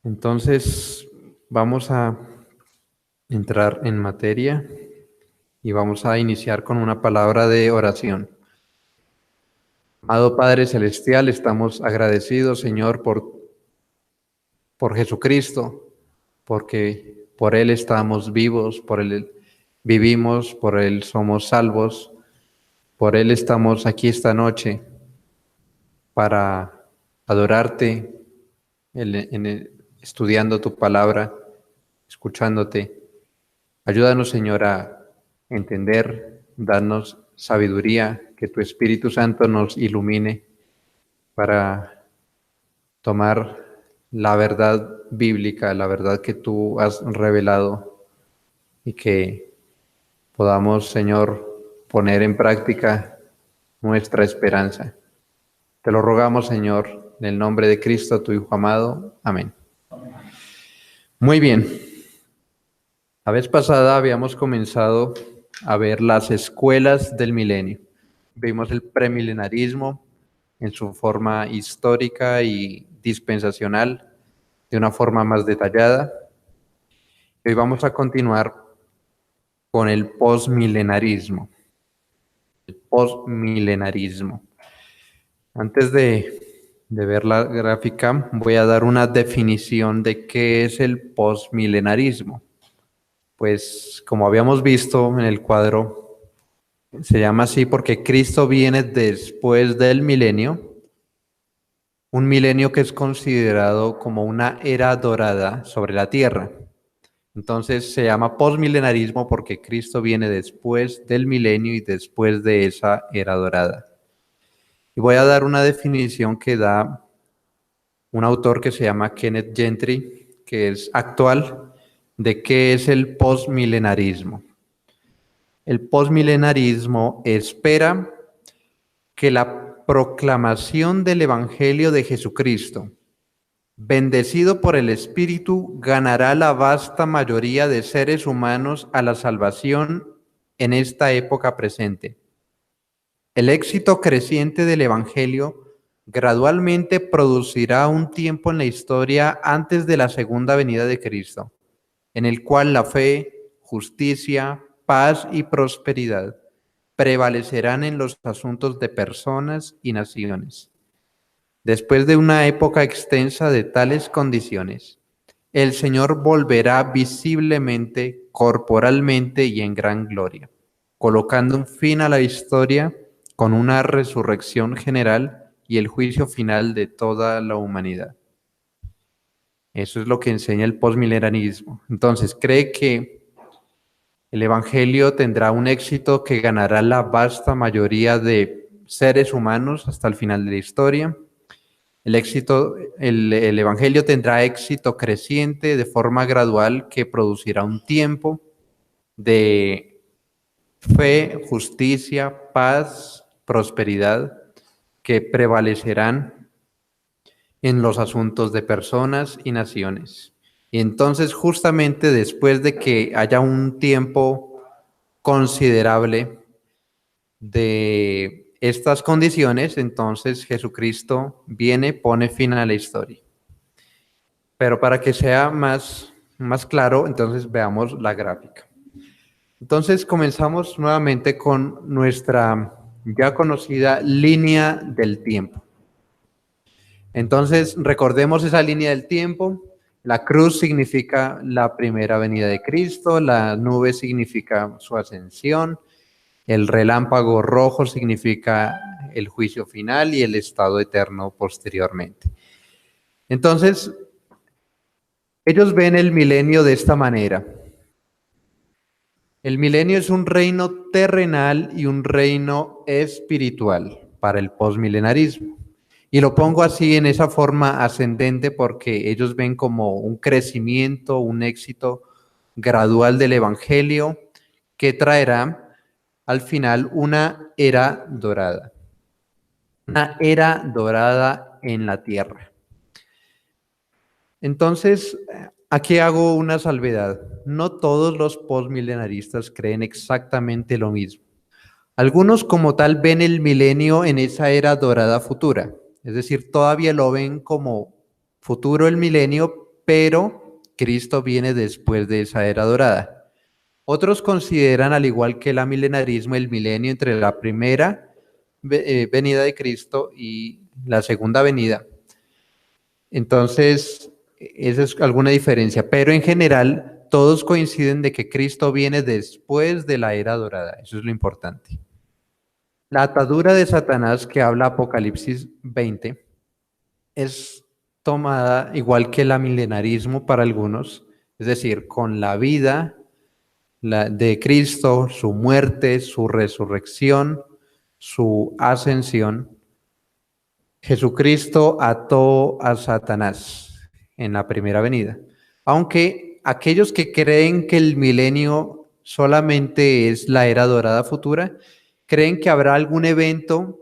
Entonces, vamos a entrar en materia y vamos a iniciar con una palabra de oración. Amado Padre Celestial, estamos agradecidos, Señor, por Jesucristo, porque por Él estamos vivos, por Él vivimos, por Él somos salvos, por Él estamos aquí esta noche para adorarte, estudiando tu palabra, escuchándote. Ayúdanos, Señor, a entender, darnos sabiduría, que tu Espíritu Santo nos ilumine para tomar la verdad bíblica, la verdad que tú has revelado y que podamos, Señor, poner en práctica nuestra esperanza. Te lo rogamos, Señor, en el nombre de Cristo, tu Hijo amado. Amén. Muy bien. La vez pasada habíamos comenzado a ver las escuelas del milenio. Vimos el premilenarismo en su forma histórica y dispensacional, de una forma más detallada. Hoy vamos a continuar con el posmilenarismo. El posmilenarismo. Antes de ver la gráfica, voy a dar una definición de qué es el posmilenarismo. Pues como habíamos visto en el cuadro, se llama así porque Cristo viene después del milenio, un milenio que es considerado como una era dorada sobre la tierra. Entonces se llama posmilenarismo porque Cristo viene después del milenio y después de esa era dorada. Y voy a dar una definición que da un autor que se llama Kenneth Gentry, que es actual, de qué es el posmilenarismo. El posmilenarismo espera que la proclamación del Evangelio de Jesucristo, bendecido por el Espíritu, ganará la vasta mayoría de seres humanos a la salvación en esta época presente. El éxito creciente del Evangelio gradualmente producirá un tiempo en la historia antes de la segunda venida de Cristo, en el cual la fe, justicia, paz y prosperidad prevalecerán en los asuntos de personas y naciones. Después de una época extensa de tales condiciones, el Señor volverá visiblemente, corporalmente y en gran gloria, colocando un fin a la historia con una resurrección general y el juicio final de toda la humanidad. Eso es lo que enseña el posmilenarismo. Entonces, cree que el Evangelio tendrá un éxito que ganará la vasta mayoría de seres humanos hasta el final de la historia. El Evangelio tendrá éxito creciente de forma gradual que producirá un tiempo de fe, justicia, paz, prosperidad que prevalecerán en los asuntos de personas y naciones. Y entonces, justamente después de que haya un tiempo considerable de estas condiciones, entonces Jesucristo viene, pone fin a la historia. Pero para que sea más claro, entonces veamos la gráfica. Entonces comenzamos nuevamente con nuestra ya conocida línea del tiempo. Entonces recordemos esa línea del tiempo. La cruz significa la primera venida de Cristo, la nube significa su ascensión, el relámpago rojo significa el juicio final y el estado eterno posteriormente. Entonces, ellos ven el milenio de esta manera. El milenio es un reino terrenal y un reino espiritual para el posmilenarismo. Y lo pongo así en esa forma ascendente porque ellos ven como un crecimiento, un éxito gradual del Evangelio que traerá al final una era dorada. Una era dorada en la tierra. Entonces, aquí hago una salvedad. No todos los postmilenaristas creen exactamente lo mismo. Algunos como tal ven el milenio en esa era dorada futura. Es decir, todavía lo ven como futuro el milenio, pero Cristo viene después de esa era dorada. Otros consideran, al igual que el amilenarismo, el milenio entre la primera venida de Cristo y la segunda venida. Entonces, esa es alguna diferencia, pero en general todos coinciden de que Cristo viene después de la era dorada. Eso es lo importante. La atadura de Satanás que habla Apocalipsis 20 es tomada igual que el amilenarismo para algunos, es decir, con la vida de Cristo, su muerte, su resurrección, su ascensión. Jesucristo ató a Satanás en la primera venida. Aunque aquellos que creen que el milenio solamente es la era dorada futura, creen que habrá algún evento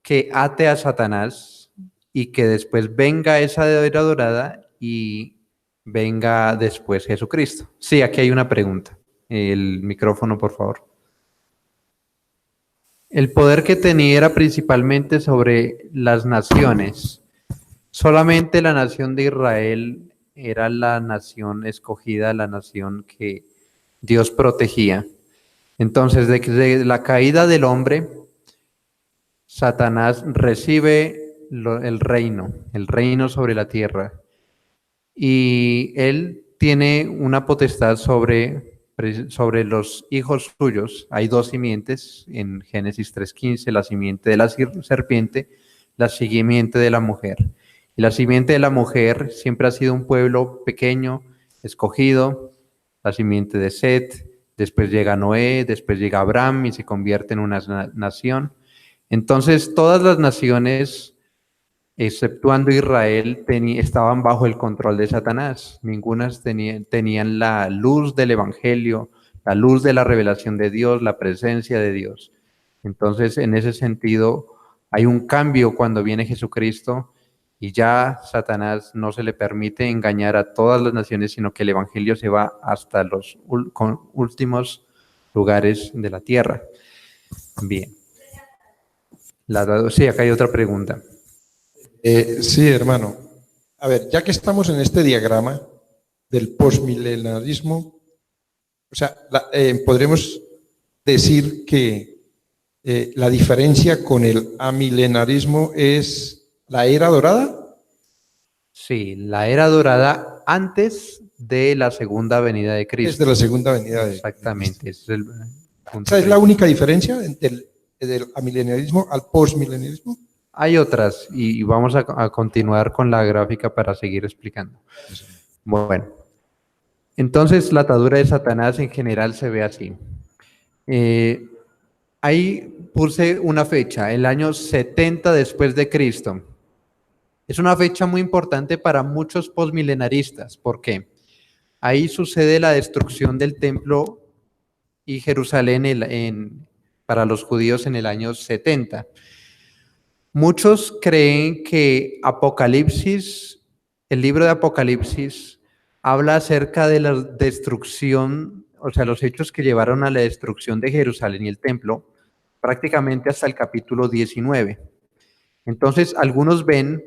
que ate a Satanás y que después venga esa era dorada y venga después Jesucristo. Sí, aquí hay una pregunta. El micrófono, por favor. El poder que tenía era principalmente sobre las naciones. Solamente la nación de Israel era la nación escogida, la nación que Dios protegía. Entonces, desde la caída del hombre, Satanás recibe el reino sobre la tierra. Y él tiene una potestad sobre los hijos suyos. Hay dos simientes en Génesis 3:15, la simiente de la serpiente, la simiente de la mujer. Y la simiente de la mujer siempre ha sido un pueblo pequeño, escogido, la simiente de Set, después llega Noé, después llega Abraham y se convierte en una nación. Entonces todas las naciones, exceptuando Israel, estaban bajo el control de Satanás. Ningunas tenían la luz del Evangelio, la luz de la revelación de Dios, la presencia de Dios. Entonces, en ese sentido, hay un cambio cuando viene Jesucristo y ya Satanás no se le permite engañar a todas las naciones, sino que el Evangelio se va hasta los últimos lugares de la tierra. Bien. Sí, acá hay otra pregunta. Sí, hermano. A ver, ya que estamos en este diagrama del posmilenarismo, o sea, podremos decir que la diferencia con el amilenarismo es la era dorada. Sí, la era dorada antes de la segunda venida de Cristo. Desde la segunda venida de Exactamente. Cristo. Ese es el punto. ¿Esa es la única diferencia del amilenarismo al posmilenarismo? Hay otras y vamos a continuar con la gráfica para seguir explicando. Bueno, entonces la atadura de Satanás en general se ve así. Ahí puse una fecha, el año 70 después de Cristo. Es una fecha muy importante para muchos posmilenaristas. ¿Por qué? Ahí sucede la destrucción del templo y Jerusalén para los judíos en el año 70. Muchos creen que Apocalipsis, el libro de Apocalipsis, habla acerca de la destrucción, o sea, los hechos que llevaron a la destrucción de Jerusalén y el templo, prácticamente hasta el capítulo 19. Entonces, algunos ven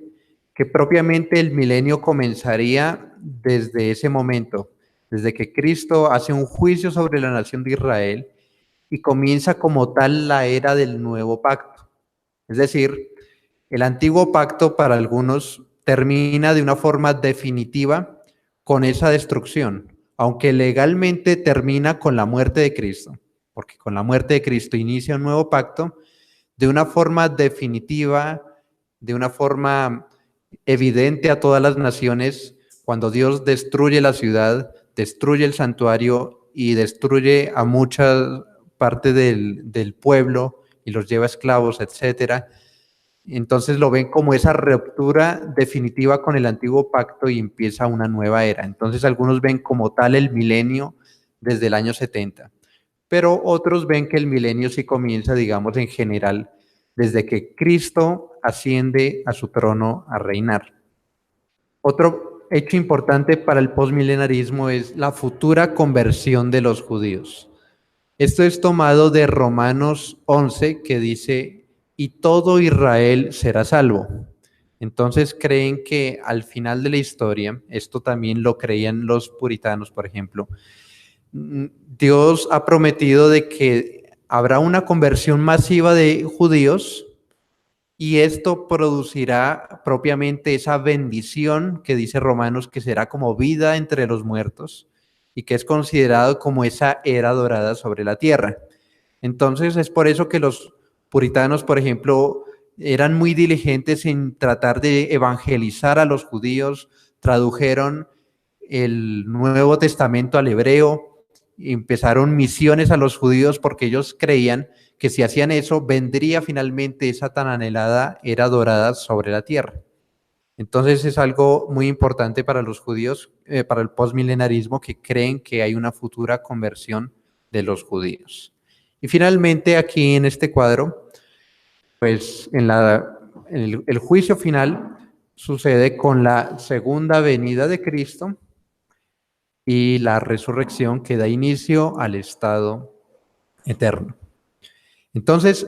que propiamente el milenio comenzaría desde ese momento, desde que Cristo hace un juicio sobre la nación de Israel y comienza como tal la era del nuevo pacto. Es decir, el antiguo pacto para algunos termina de una forma definitiva con esa destrucción, aunque legalmente termina con la muerte de Cristo, porque con la muerte de Cristo inicia un nuevo pacto de una forma definitiva, de una forma evidente a todas las naciones, cuando Dios destruye la ciudad, destruye el santuario y destruye a mucha parte del pueblo y los lleva esclavos, etcétera. Entonces lo ven como esa ruptura definitiva con el antiguo pacto y empieza una nueva era. Entonces algunos ven como tal el milenio desde el año 70, pero otros ven que el milenio sí comienza, digamos, en general, desde que Cristo asciende a su trono a reinar. Otro hecho importante para el posmilenarismo es la futura conversión de los judíos. Esto es tomado de Romanos 11, que dice: y todo Israel será salvo. Entonces creen que al final de la historia, esto también lo creían los puritanos, por ejemplo, Dios ha prometido de que habrá una conversión masiva de judíos y esto producirá propiamente esa bendición que dice Romanos que será como vida entre los muertos y que es considerado como esa era dorada sobre la tierra. Entonces es por eso que los puritanos, por ejemplo, eran muy diligentes en tratar de evangelizar a los judíos, tradujeron el Nuevo Testamento al hebreo, empezaron misiones a los judíos porque ellos creían que si hacían eso, vendría finalmente esa tan anhelada era dorada sobre la tierra. Entonces es algo muy importante para los judíos, para el postmilenarismo, que creen que hay una futura conversión de los judíos. Y finalmente aquí en este cuadro, pues el juicio final sucede con la segunda venida de Cristo y la resurrección que da inicio al estado eterno. Entonces,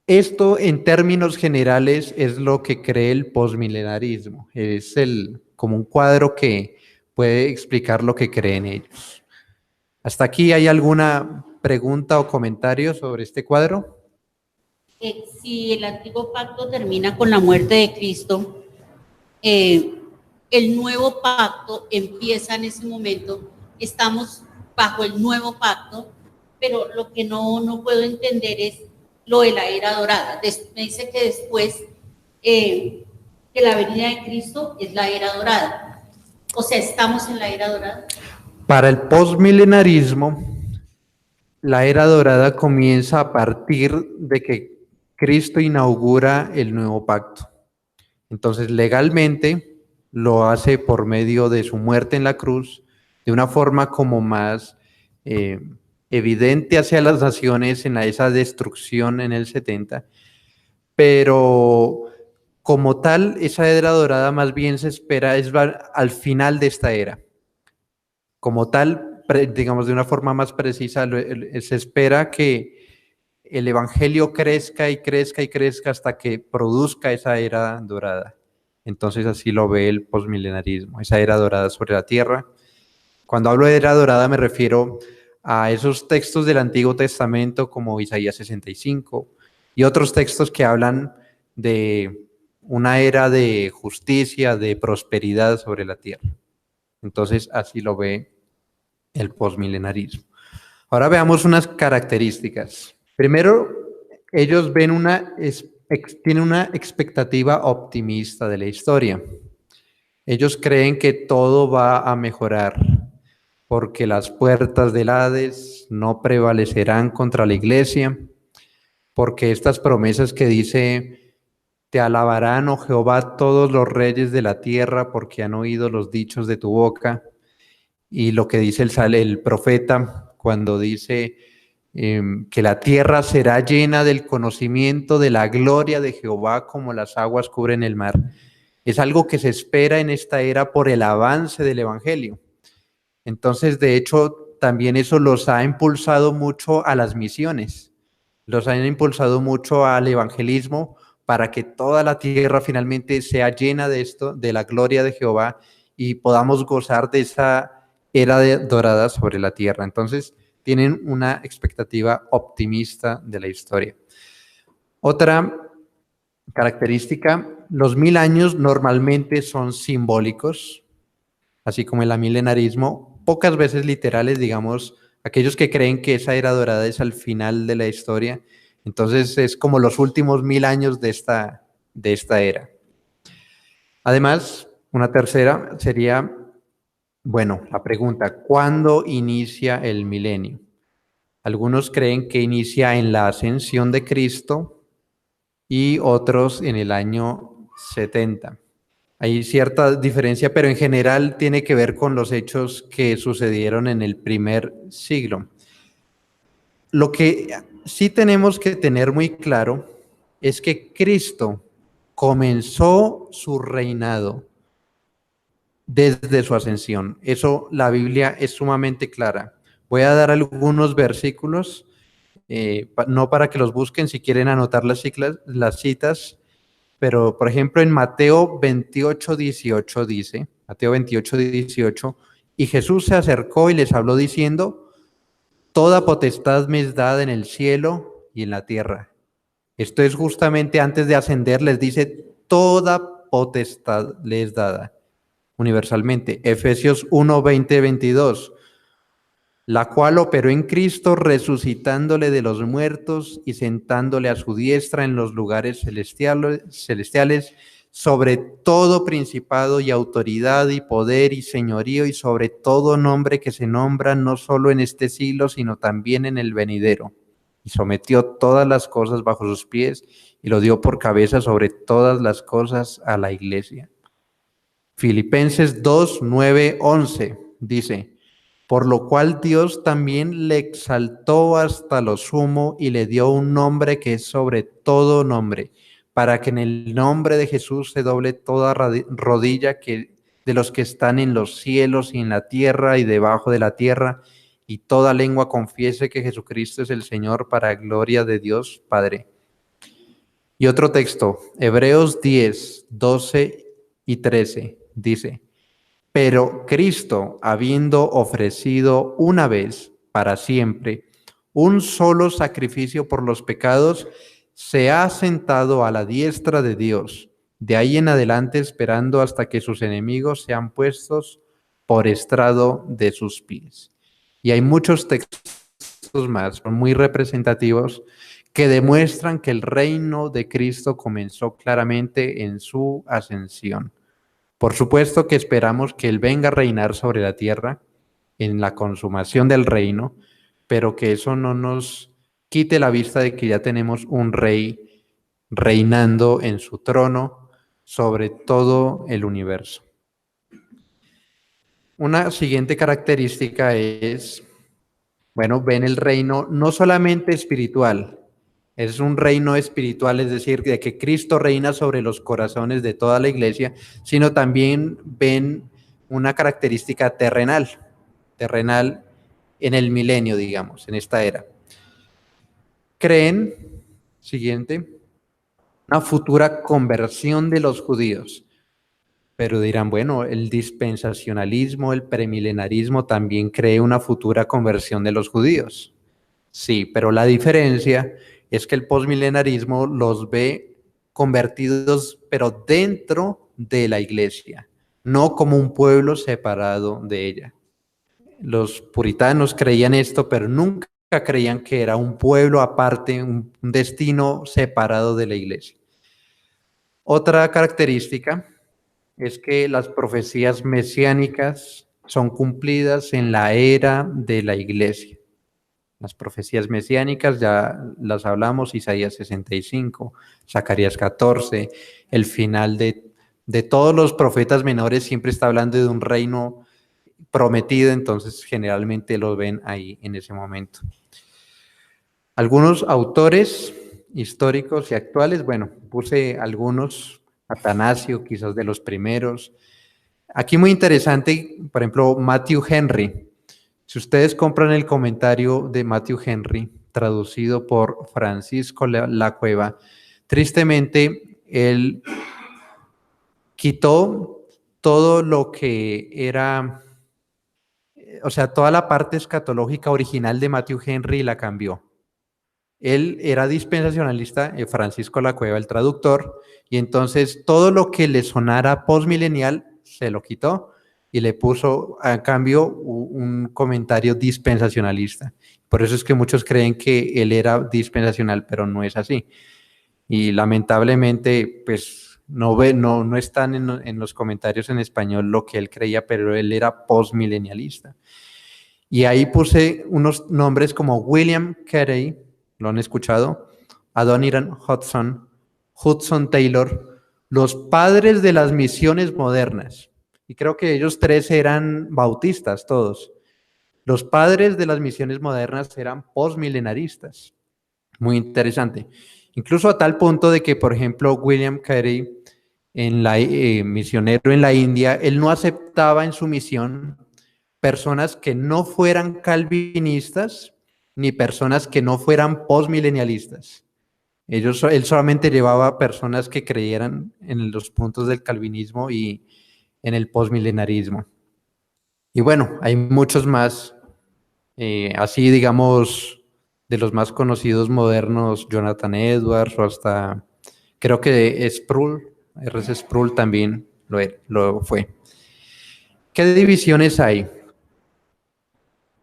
esto en términos generales es lo que cree el postmilenarismo. Es como un cuadro que puede explicar lo que creen ellos. ¿Hasta aquí hay alguna pregunta o comentario sobre este cuadro? Si el antiguo pacto termina con la muerte de Cristo, el nuevo pacto empieza en ese momento, estamos bajo el nuevo pacto, pero lo que no puedo entender es lo de la era dorada. Me dice que después que la venida de Cristo es la era dorada. O sea, ¿estamos en la era dorada? Para el postmilenarismo, la era dorada comienza a partir de que Cristo inaugura el nuevo pacto. Entonces, legalmente lo hace por medio de su muerte en la cruz, de una forma como más evidente hacia las naciones en esa destrucción en el 70, pero como tal, esa era dorada más bien se espera es al final de esta era. Como tal, digamos de una forma más precisa, se espera que el evangelio crezca y crezca y crezca hasta que produzca esa era dorada. Entonces así lo ve el postmilenarismo, esa era dorada sobre la tierra. Cuando hablo de era dorada me refiero a esos textos del Antiguo Testamento como Isaías 65 y otros textos que hablan de una era de justicia, de prosperidad sobre la tierra. Entonces así lo ve el postmilenarismo. Ahora veamos unas características. Primero, ellos ven tienen una expectativa optimista de la historia. Ellos creen que todo va a mejorar porque las puertas del Hades no prevalecerán contra la iglesia, porque estas promesas que dice, te alabarán, oh Jehová, todos los reyes de la tierra, porque han oído los dichos de tu boca, y lo que dice el profeta cuando dice que la tierra será llena del conocimiento de la gloria de Jehová como las aguas cubren el mar. Es algo que se espera en esta era por el avance del evangelio. Entonces, de hecho, también eso los ha impulsado mucho a las misiones, los han impulsado mucho al evangelismo para que toda la tierra finalmente sea llena de esto, de la gloria de Jehová y podamos gozar de esa era dorada sobre la tierra. Entonces, tienen una expectativa optimista de la historia. Otra característica, los 1000 años normalmente son simbólicos, así como el amilenarismo, pocas veces literales, digamos, aquellos que creen que esa era dorada es al final de la historia, entonces es como los últimos 1000 años de esta era. Además, una tercera sería, bueno, la pregunta, ¿cuándo inicia el milenio? Algunos creen que inicia en la ascensión de Cristo y otros en el año 70. Hay cierta diferencia, pero en general tiene que ver con los hechos que sucedieron en el primer siglo. Lo que sí tenemos que tener muy claro es que Cristo comenzó su reinado desde su ascensión. Eso la Biblia es sumamente clara. Voy a dar algunos versículos, no para que los busquen, si quieren anotar las citas, pero por ejemplo en Mateo 28:18 dice, Mateo 28:18, y Jesús se acercó y les habló diciendo, toda potestad me es dada en el cielo y en la tierra. Esto es justamente antes de ascender, les dice, toda potestad le es dada universalmente. Efesios 1:20-22, la cual operó en Cristo resucitándole de los muertos y sentándole a su diestra en los lugares celestiales sobre todo principado y autoridad y poder y señorío y sobre todo nombre que se nombra no solo en este siglo, sino también en el venidero. Y sometió todas las cosas bajo sus pies y lo dio por cabeza sobre todas las cosas a la iglesia. Filipenses 2:9-11 dice, por lo cual Dios también le exaltó hasta lo sumo y le dio un nombre que es sobre todo nombre, para que en el nombre de Jesús se doble toda rodilla de los que están en los cielos y en la tierra y debajo de la tierra, y toda lengua confiese que Jesucristo es el Señor para gloria de Dios Padre. Y otro texto, Hebreos 10:12-13, dice, pero Cristo, habiendo ofrecido una vez para siempre un solo sacrificio por los pecados, se ha sentado a la diestra de Dios, de ahí en adelante esperando hasta que sus enemigos sean puestos por estrado de sus pies. Y hay muchos textos más, son muy representativos, que demuestran que el reino de Cristo comenzó claramente en su ascensión. Por supuesto que esperamos que Él venga a reinar sobre la tierra en la consumación del reino, pero que eso no nos quite la vista de que ya tenemos un rey reinando en su trono sobre todo el universo. Una siguiente característica es, ven el reino no solamente espiritual, es un reino espiritual, es decir, de que Cristo reina sobre los corazones de toda la iglesia, sino también ven una característica terrenal en el milenio, digamos, en esta era. Creen, siguiente, una futura conversión de los judíos. Pero dirán, bueno, el dispensacionalismo, el premilenarismo también cree una futura conversión de los judíos. Sí, pero la diferencia es que el posmilenarismo los ve convertidos, pero dentro de la iglesia, no como un pueblo separado de ella. Los puritanos creían esto, pero nunca creían que era un pueblo aparte, un destino separado de la iglesia. Otra característica es que las profecías mesiánicas son cumplidas en la era de la iglesia. Las profecías mesiánicas ya las hablamos, Isaías 65, Zacarías 14, el final de todos los profetas menores siempre está hablando de un reino prometido, entonces generalmente lo ven ahí en ese momento. Algunos autores históricos y actuales, puse algunos, Atanasio, quizás de los primeros. Aquí muy interesante, por ejemplo, Matthew Henry. Si ustedes compran el comentario de Matthew Henry, traducido por Francisco Lacueva, tristemente él quitó todo lo que era, toda la parte escatológica original de Matthew Henry y la cambió. Él era dispensacionalista, Francisco Lacueva, el traductor, y entonces todo lo que le sonara postmilenial se lo quitó y le puso a cambio un comentario dispensacionalista. Por eso es que muchos creen que él era dispensacional, pero no es así. Y lamentablemente, pues no están en los comentarios en español lo que él creía, pero él era postmilenialista. Y ahí puse unos nombres como William Carey, ¿lo han escuchado? Adoniram Hudson Taylor, los padres de las misiones modernas. Y creo que ellos tres eran bautistas todos. Los padres de las misiones modernas eran postmilenaristas. Muy interesante. Incluso a tal punto de que, por ejemplo, William Carey, misionero en la India, él no aceptaba en su misión personas que no fueran calvinistas ni personas que no fueran postmilenialistas. Él solamente llevaba personas que creyeran en los puntos del calvinismo y en el posmilenarismo. Y bueno, hay muchos más, así digamos, de los más conocidos modernos, Jonathan Edwards o hasta, creo que Sproul, R.C. Sproul también lo fue. ¿Qué divisiones hay?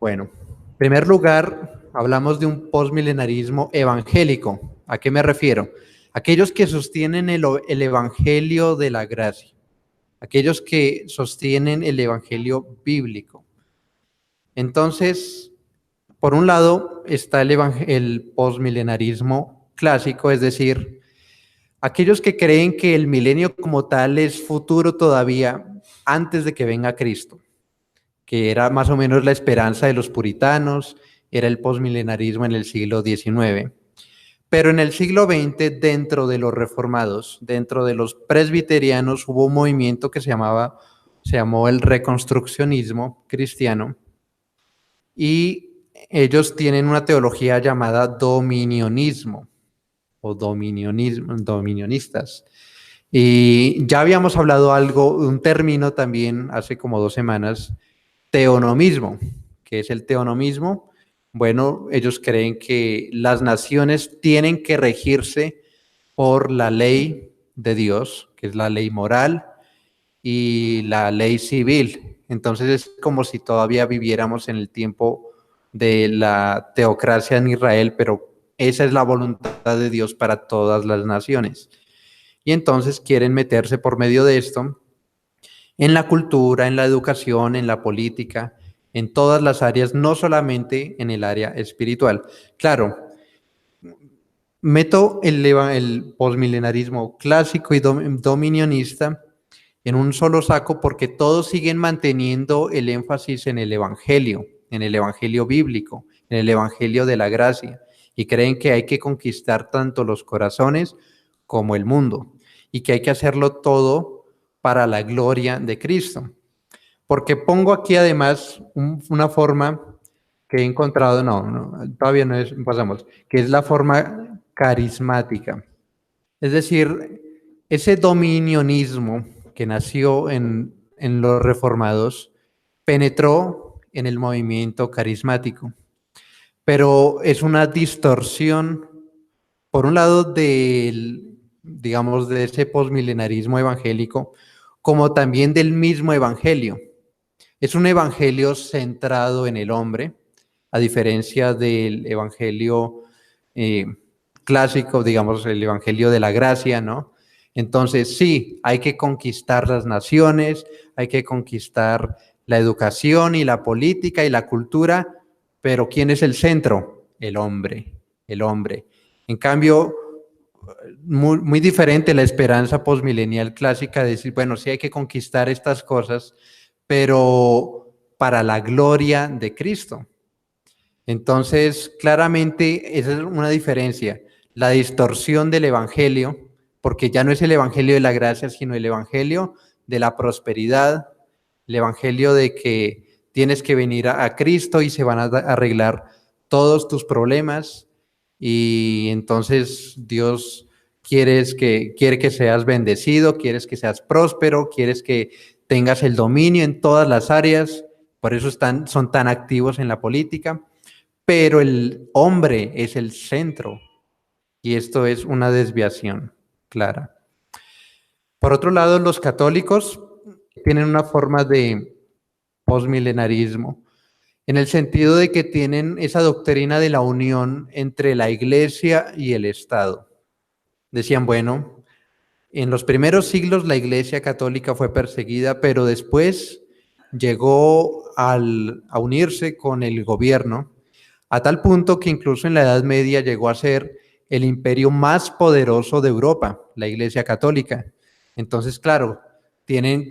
Bueno, en primer lugar, hablamos de un posmilenarismo evangélico. ¿A qué me refiero? Aquellos que sostienen el evangelio de la gracia, aquellos que sostienen el evangelio bíblico. Entonces, por un lado está el posmilenarismo clásico, es decir, aquellos que creen que el milenio como tal es futuro todavía antes de que venga Cristo, que era más o menos la esperanza de los puritanos, era el posmilenarismo en el siglo XIX. Pero en el siglo XX, dentro de los reformados, dentro de los presbiterianos, hubo un movimiento que se llamó el reconstruccionismo cristiano, y ellos tienen una teología llamada dominionismo o dominionistas. Y ya habíamos hablado un término también hace como 2 semanas, teonomismo. ¿Qué es el teonomismo? Bueno, ellos creen que las naciones tienen que regirse por la ley de Dios, que es la ley moral y la ley civil. Entonces es como si todavía viviéramos en el tiempo de la teocracia en Israel, pero esa es la voluntad de Dios para todas las naciones. Y entonces quieren meterse por medio de esto en la cultura, en la educación, en la política, en todas las áreas, no solamente en el área espiritual. Claro, meto el posmilenarismo clásico y dominionista en un solo saco porque todos siguen manteniendo el énfasis en el evangelio bíblico, en el evangelio de la gracia, y creen que hay que conquistar tanto los corazones como el mundo, y que hay que hacerlo todo para la gloria de Cristo. Porque pongo aquí además una forma que he encontrado, todavía no pasamos, que es la forma carismática. Es decir, ese dominionismo que nació en los reformados penetró en el movimiento carismático, pero es una distorsión, por un lado, digamos, de ese posmilenarismo evangélico, como también del mismo evangelio. Es un evangelio centrado en el hombre, a diferencia del evangelio clásico, digamos, el evangelio de la gracia, ¿no? Entonces, sí, hay que conquistar las naciones, hay que conquistar la educación y la política y la cultura, pero ¿quién es el centro? El hombre, el hombre. En cambio, muy diferente la esperanza posmilenial clásica de decir, bueno, sí hay que conquistar estas cosas, pero para la gloria de Cristo. Entonces, claramente, esa es una diferencia. La distorsión del evangelio, porque ya no es el evangelio de la gracia, sino el evangelio de la prosperidad, el evangelio de que tienes que venir a Cristo y se van a arreglar todos tus problemas, y entonces Dios quiere que seas bendecido, quieres que seas próspero, quieres que tengas el dominio en todas las áreas, por eso son tan activos en la política, pero el hombre es el centro, y esto es una desviación clara. Por otro lado, los católicos tienen una forma de posmilenarismo, en el sentido de que tienen esa doctrina de la unión entre la Iglesia y el Estado. Decían, bueno, en los primeros siglos la Iglesia católica fue perseguida, pero después llegó a unirse con el gobierno, a tal punto que incluso en la Edad Media llegó a ser el imperio más poderoso de Europa, la Iglesia católica. Entonces, claro, tienen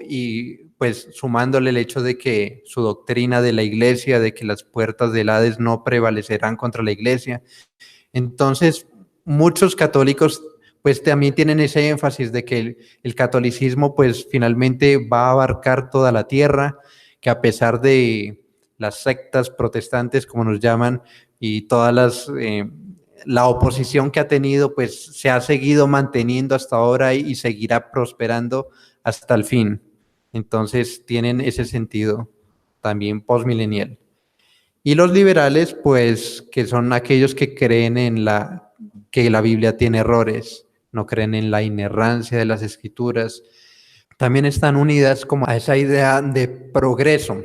y pues sumándole el hecho de que su doctrina de la Iglesia, de que las puertas del Hades no prevalecerán contra la Iglesia. Entonces, muchos católicos pues también tienen ese énfasis de que el catolicismo pues finalmente va a abarcar toda la tierra, que a pesar de las sectas protestantes, como nos llaman, y todas las la oposición que ha tenido, pues se ha seguido manteniendo hasta ahora y seguirá prosperando hasta el fin. Entonces tienen ese sentido también postmilenial. Y los liberales, pues, que son aquellos que creen que la Biblia tiene errores, no creen en la inerrancia de las escrituras, también están unidas como a esa idea de progreso.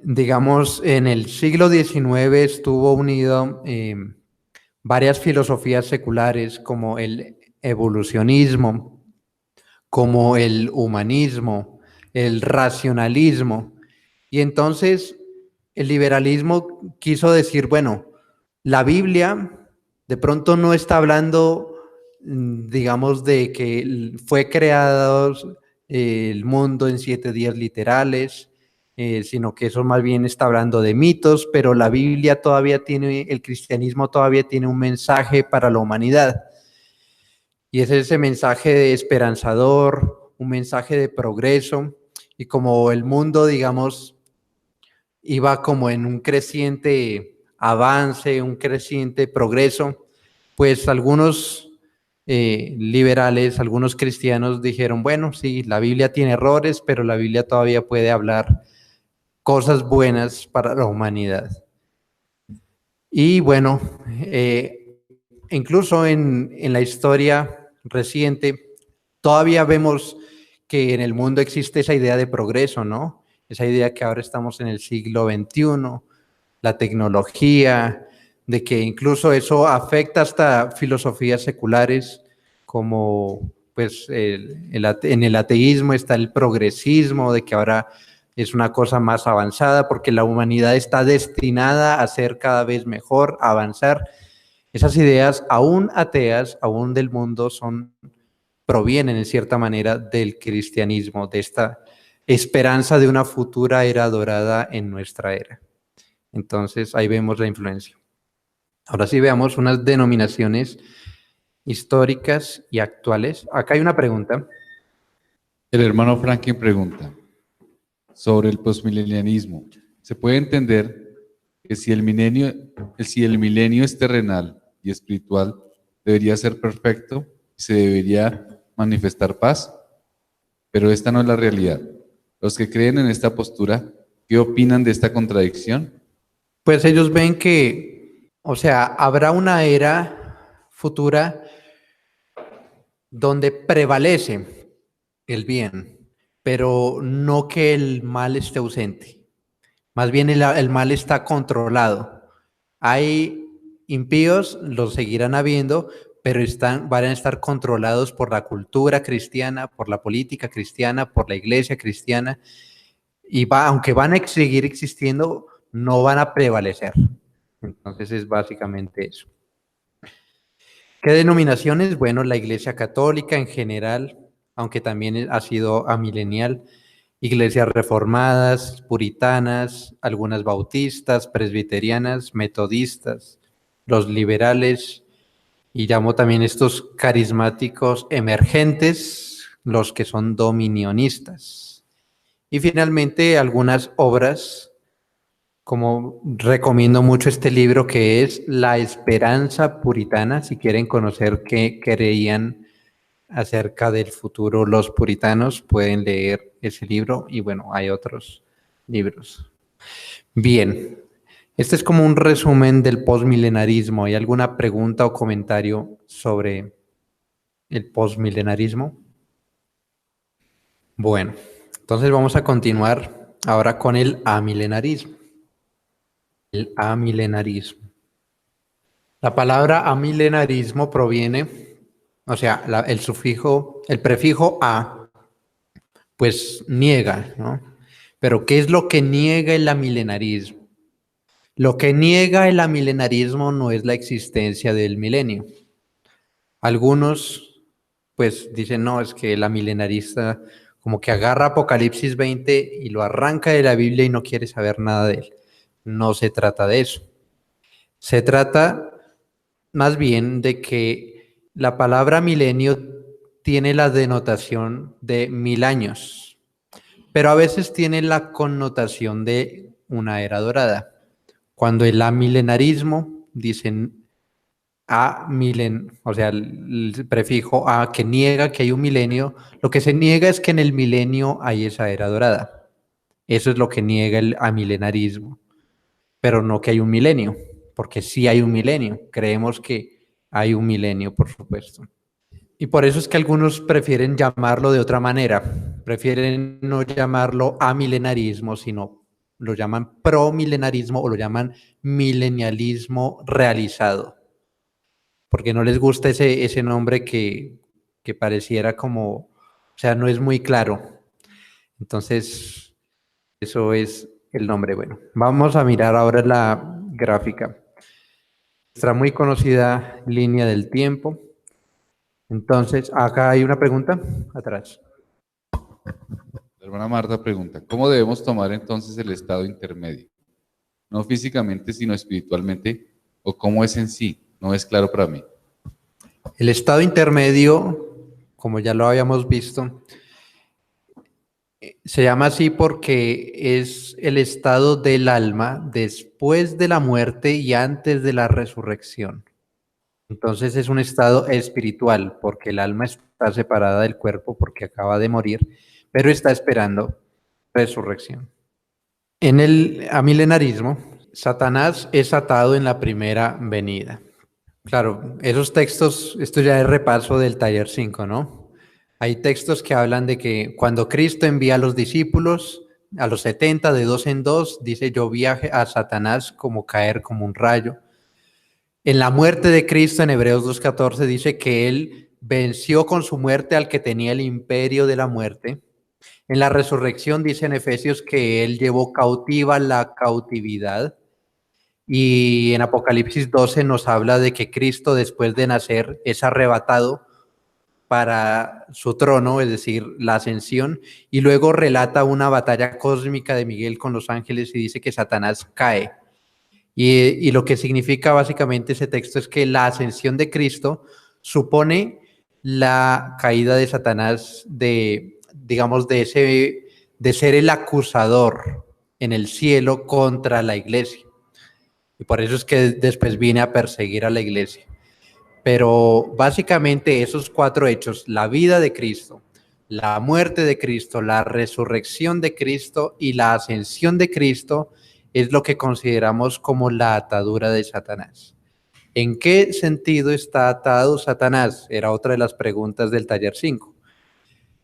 Digamos, en el siglo XIX estuvo unido varias filosofías seculares como el evolucionismo, como el humanismo, el racionalismo. Y entonces el liberalismo quiso decir, bueno, la Biblia de pronto no está hablando, digamos, de que fue creado el mundo en 7 días literales, sino que eso más bien está hablando de mitos, pero la Biblia todavía tiene, el cristianismo todavía tiene un mensaje para la humanidad. Y es ese mensaje de esperanzador, un mensaje de progreso, y como el mundo, digamos, iba como en un creciente avance, un creciente progreso, pues algunos liberales, algunos cristianos dijeron, bueno, sí, la Biblia tiene errores, pero la Biblia todavía puede hablar cosas buenas para la humanidad. Y bueno, incluso en la historia reciente, todavía vemos que en el mundo existe esa idea de progreso, ¿no? Esa idea que ahora estamos en el siglo XXI, la tecnología, de que incluso eso afecta hasta filosofías seculares, como pues en el ateísmo está el progresismo, de que ahora es una cosa más avanzada porque la humanidad está destinada a ser cada vez mejor, a avanzar. Esas ideas, aún ateas, aún del mundo, provienen en cierta manera del cristianismo, de esta esperanza de una futura era dorada en nuestra era. Entonces, ahí vemos la influencia. Ahora sí veamos unas denominaciones históricas y actuales. Acá hay una pregunta. El hermano Franklin pregunta sobre el posmilenianismo. ¿Se puede entender que si el milenio es terrenal y espiritual, debería ser perfecto y se debería manifestar paz? Pero esta no es la realidad. Los que creen en esta postura, ¿qué opinan de esta contradicción? Pues ellos ven que, o sea, habrá una era futura donde prevalece el bien, pero no que el mal esté ausente. Más bien el mal está controlado. Hay impíos, los seguirán habiendo, pero van a estar controlados por la cultura cristiana, por la política cristiana, por la iglesia cristiana, y aunque van a seguir existiendo, no van a prevalecer. Entonces es básicamente eso. ¿Qué denominaciones? Bueno, la Iglesia Católica en general, aunque también ha sido amilenial, iglesias reformadas, puritanas, algunas bautistas, presbiterianas, metodistas, los liberales, y llamo también estos carismáticos emergentes, los que son dominionistas. Y finalmente algunas obras, como recomiendo mucho este libro que es La Esperanza Puritana, si quieren conocer qué creían acerca del futuro los puritanos, pueden leer ese libro y bueno, hay otros libros. Bien, este es como un resumen del postmilenarismo. ¿Hay alguna pregunta o comentario sobre el postmilenarismo? Bueno, entonces vamos a continuar ahora con el amilenarismo. El amilenarismo. La palabra amilenarismo proviene, o sea, el prefijo a, pues niega, ¿no? Pero ¿qué es lo que niega el amilenarismo? Lo que niega el amilenarismo no es la existencia del milenio. Algunos, pues, dicen, no, es que el amilenarista como que agarra Apocalipsis 20 y lo arranca de la Biblia y no quiere saber nada de él. No se trata de eso. Se trata más bien de que la palabra milenio tiene la denotación de 1000 años, pero a veces tiene la connotación de una era dorada. Cuando el amilenarismo, dicen, o sea, el prefijo a que niega que hay un milenio, lo que se niega es que en el milenio hay esa era dorada. Eso es lo que niega el amilenarismo, pero no que hay un milenio, porque sí hay un milenio. Creemos que hay un milenio, por supuesto. Y por eso es que algunos prefieren llamarlo de otra manera. Prefieren no llamarlo amilenarismo, sino lo llaman promilenarismo o lo llaman milenialismo realizado. Porque no les gusta ese nombre que pareciera como, o sea, no es muy claro. Entonces, eso es el nombre. Bueno, vamos a mirar ahora la gráfica. Nuestra muy conocida línea del tiempo. Entonces, acá hay una pregunta atrás. La hermana Marta pregunta, ¿cómo debemos tomar entonces el estado intermedio? No físicamente, sino espiritualmente, o cómo es en sí. No es claro para mí. El estado intermedio, como ya lo habíamos visto, se llama así porque es el estado del alma después de la muerte y antes de la resurrección. Entonces es un estado espiritual porque el alma está separada del cuerpo porque acaba de morir, pero está esperando resurrección. En el amilenarismo, Satanás es atado en la primera venida. Claro, esos textos, esto ya es repaso del taller 5, ¿no? Hay textos que hablan de que cuando Cristo envía a los discípulos, a los 70, de dos en dos, dice, yo vi a Satanás como caer como un rayo. En la muerte de Cristo, en Hebreos 2:14, dice que él venció con su muerte al que tenía el imperio de la muerte. En la resurrección dice en Efesios que él llevó cautiva la cautividad. Y en Apocalipsis 12 nos habla de que Cristo, después de nacer, es arrebatado para su trono, es decir, la ascensión, y luego relata una batalla cósmica de Miguel con los ángeles y dice que Satanás cae. Y lo que significa básicamente ese texto es que la ascensión de Cristo supone la caída de Satanás digamos, de ser el acusador en el cielo contra la iglesia. Y por eso es que después viene a perseguir a la iglesia. Pero básicamente esos cuatro hechos, la vida de Cristo, la muerte de Cristo, la resurrección de Cristo y la ascensión de Cristo, es lo que consideramos como la atadura de Satanás. ¿En qué sentido está atado Satanás? Era otra de las preguntas del taller 5.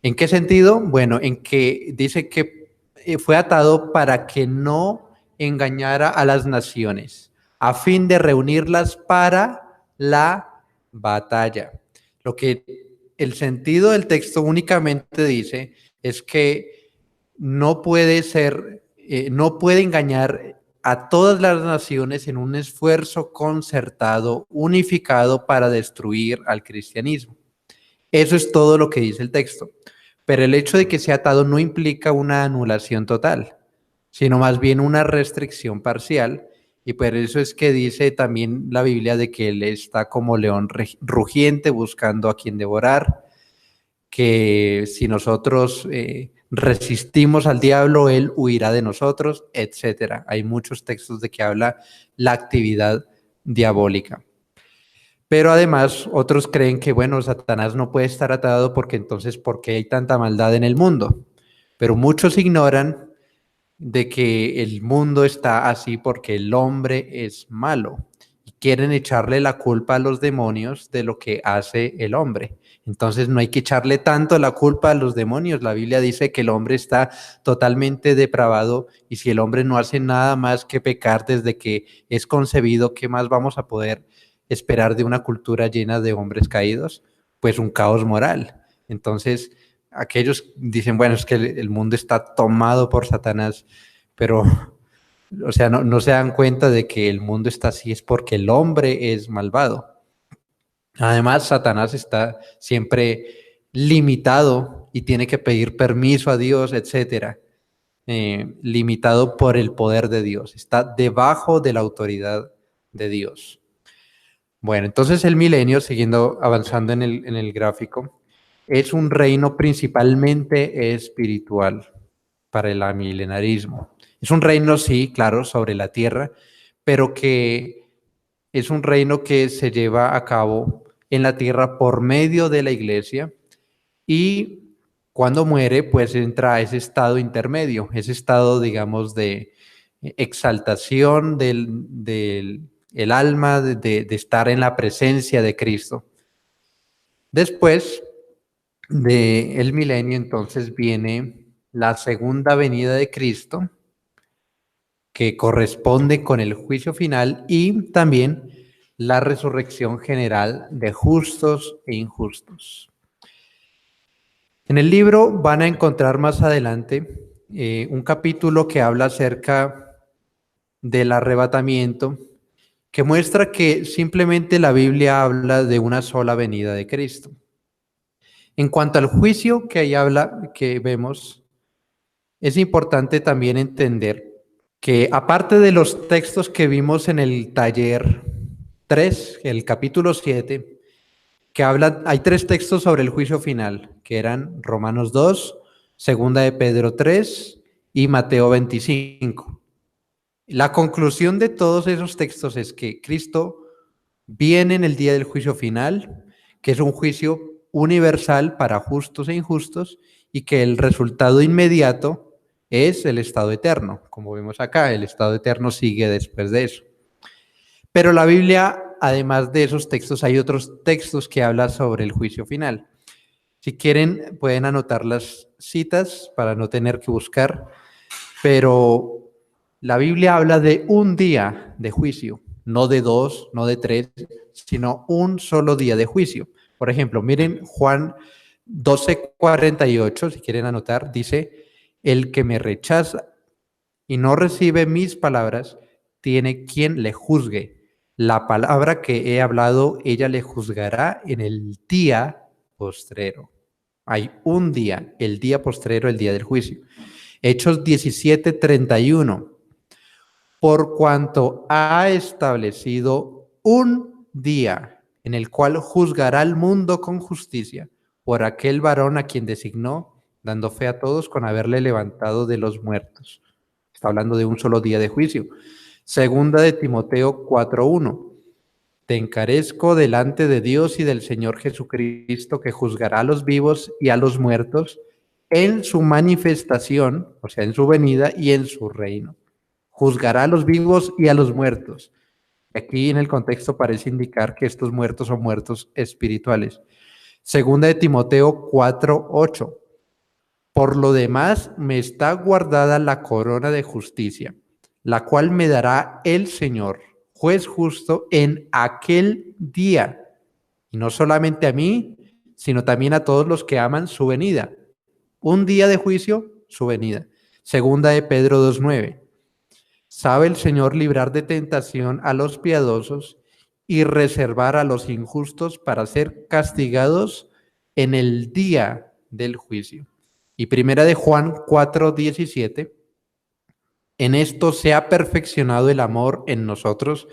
¿En qué sentido? Bueno, en que dice que fue atado para que no engañara a las naciones, a fin de reunirlas para la batalla. Lo que el sentido del texto únicamente dice es que no puede engañar a todas las naciones en un esfuerzo concertado, unificado para destruir al cristianismo. Eso es todo lo que dice el texto. Pero el hecho de que sea atado no implica una anulación total, sino más bien una restricción parcial. Y por eso es que dice también la Biblia de que él está como león rugiente buscando a quien devorar, que si nosotros resistimos al diablo, él huirá de nosotros, etc. Hay muchos textos de que habla la actividad diabólica. Pero además otros creen que, bueno, Satanás no puede estar atado porque entonces, ¿por qué hay tanta maldad en el mundo? Pero muchos ignoran de que el mundo está así porque el hombre es malo y quieren echarle la culpa a los demonios de lo que hace el hombre. Entonces no hay que echarle tanto la culpa a los demonios. La Biblia dice que el hombre está totalmente depravado y si el hombre no hace nada más que pecar desde que es concebido, ¿qué más vamos a poder esperar de una cultura llena de hombres caídos? Pues un caos moral. Entonces, aquellos dicen, bueno, es que el mundo está tomado por Satanás, pero, o sea, no se dan cuenta de que el mundo está así es porque el hombre es malvado. Además, Satanás está siempre limitado y tiene que pedir permiso a Dios, etcétera. Limitado por el poder de Dios. Está debajo de la autoridad de Dios. Bueno, entonces el milenio, siguiendo avanzando en el gráfico, es un reino principalmente espiritual para el amilenarismo. Es un reino, sí, claro, sobre la tierra, pero que es un reino que se lleva a cabo en la tierra por medio de la iglesia y cuando muere, pues entra a ese estado intermedio, ese estado, digamos, de exaltación el alma, de estar en la presencia de Cristo. Después del milenio, entonces, viene la segunda venida de Cristo, que corresponde con el juicio final y también la resurrección general de justos e injustos. En el libro van a encontrar más adelante un capítulo que habla acerca del arrebatamiento, que muestra que simplemente la Biblia habla de una sola venida de Cristo. En cuanto al juicio que ahí habla, que vemos, es importante también entender que aparte de los textos que vimos en el taller 3, el capítulo 7, que habla, hay 3 textos sobre el juicio final, que eran Romanos 2, Segunda de Pedro 3 y Mateo 25. La conclusión de todos esos textos es que Cristo viene en el día del juicio final, que es un juicio universal para justos e injustos, y que el resultado inmediato es el estado eterno. Como vemos acá, el estado eterno sigue después de eso. Pero la Biblia, además de esos textos, hay otros textos que hablan sobre el juicio final. Si quieren, pueden anotar las citas para no tener que buscar, pero la Biblia habla de un día de juicio, no de 2, no de 3, sino un solo día de juicio. Por ejemplo, miren Juan 12:48, si quieren anotar, dice, el que me rechaza y no recibe mis palabras, tiene quien le juzgue. La palabra que he hablado, ella le juzgará en el día postrero. Hay un día, el día postrero, el día del juicio. Hechos 17:31. Por cuanto ha establecido un día en el cual juzgará al mundo con justicia por aquel varón a quien designó, dando fe a todos con haberle levantado de los muertos. Está hablando de un solo día de juicio. Segunda de Timoteo 4:1. Te encarezco delante de Dios y del Señor Jesucristo, que juzgará a los vivos y a los muertos en su manifestación, o sea, en su venida y en su reino. Juzgará a los vivos y a los muertos. Aquí en el contexto parece indicar que estos muertos son muertos espirituales. Segunda de Timoteo 4:8. Por lo demás, me está guardada la corona de justicia, la cual me dará el Señor, juez justo, en aquel día. Y no solamente a mí, sino también a todos los que aman su venida. Un día de juicio, su venida. Segunda de Pedro 2:9. Sabe el Señor librar de tentación a los piadosos y reservar a los injustos para ser castigados en el día del juicio. Y primera de Juan 4:17. En esto se ha perfeccionado el amor en nosotros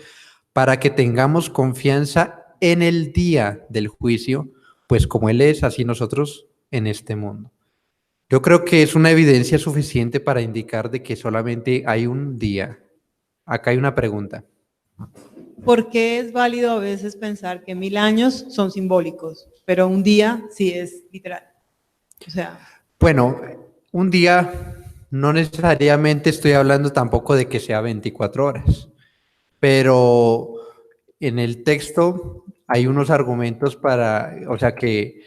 para que tengamos confianza en el día del juicio, pues como Él es, así nosotros en este mundo. Yo creo que es una evidencia suficiente para indicar de que solamente hay un día. Acá hay una pregunta. ¿Por qué es válido a veces pensar que 1000 años son simbólicos, pero un día sí es literal? O sea, Bueno, un día no necesariamente estoy hablando tampoco de que sea 24 horas, pero en el texto hay unos argumentos para, o sea, que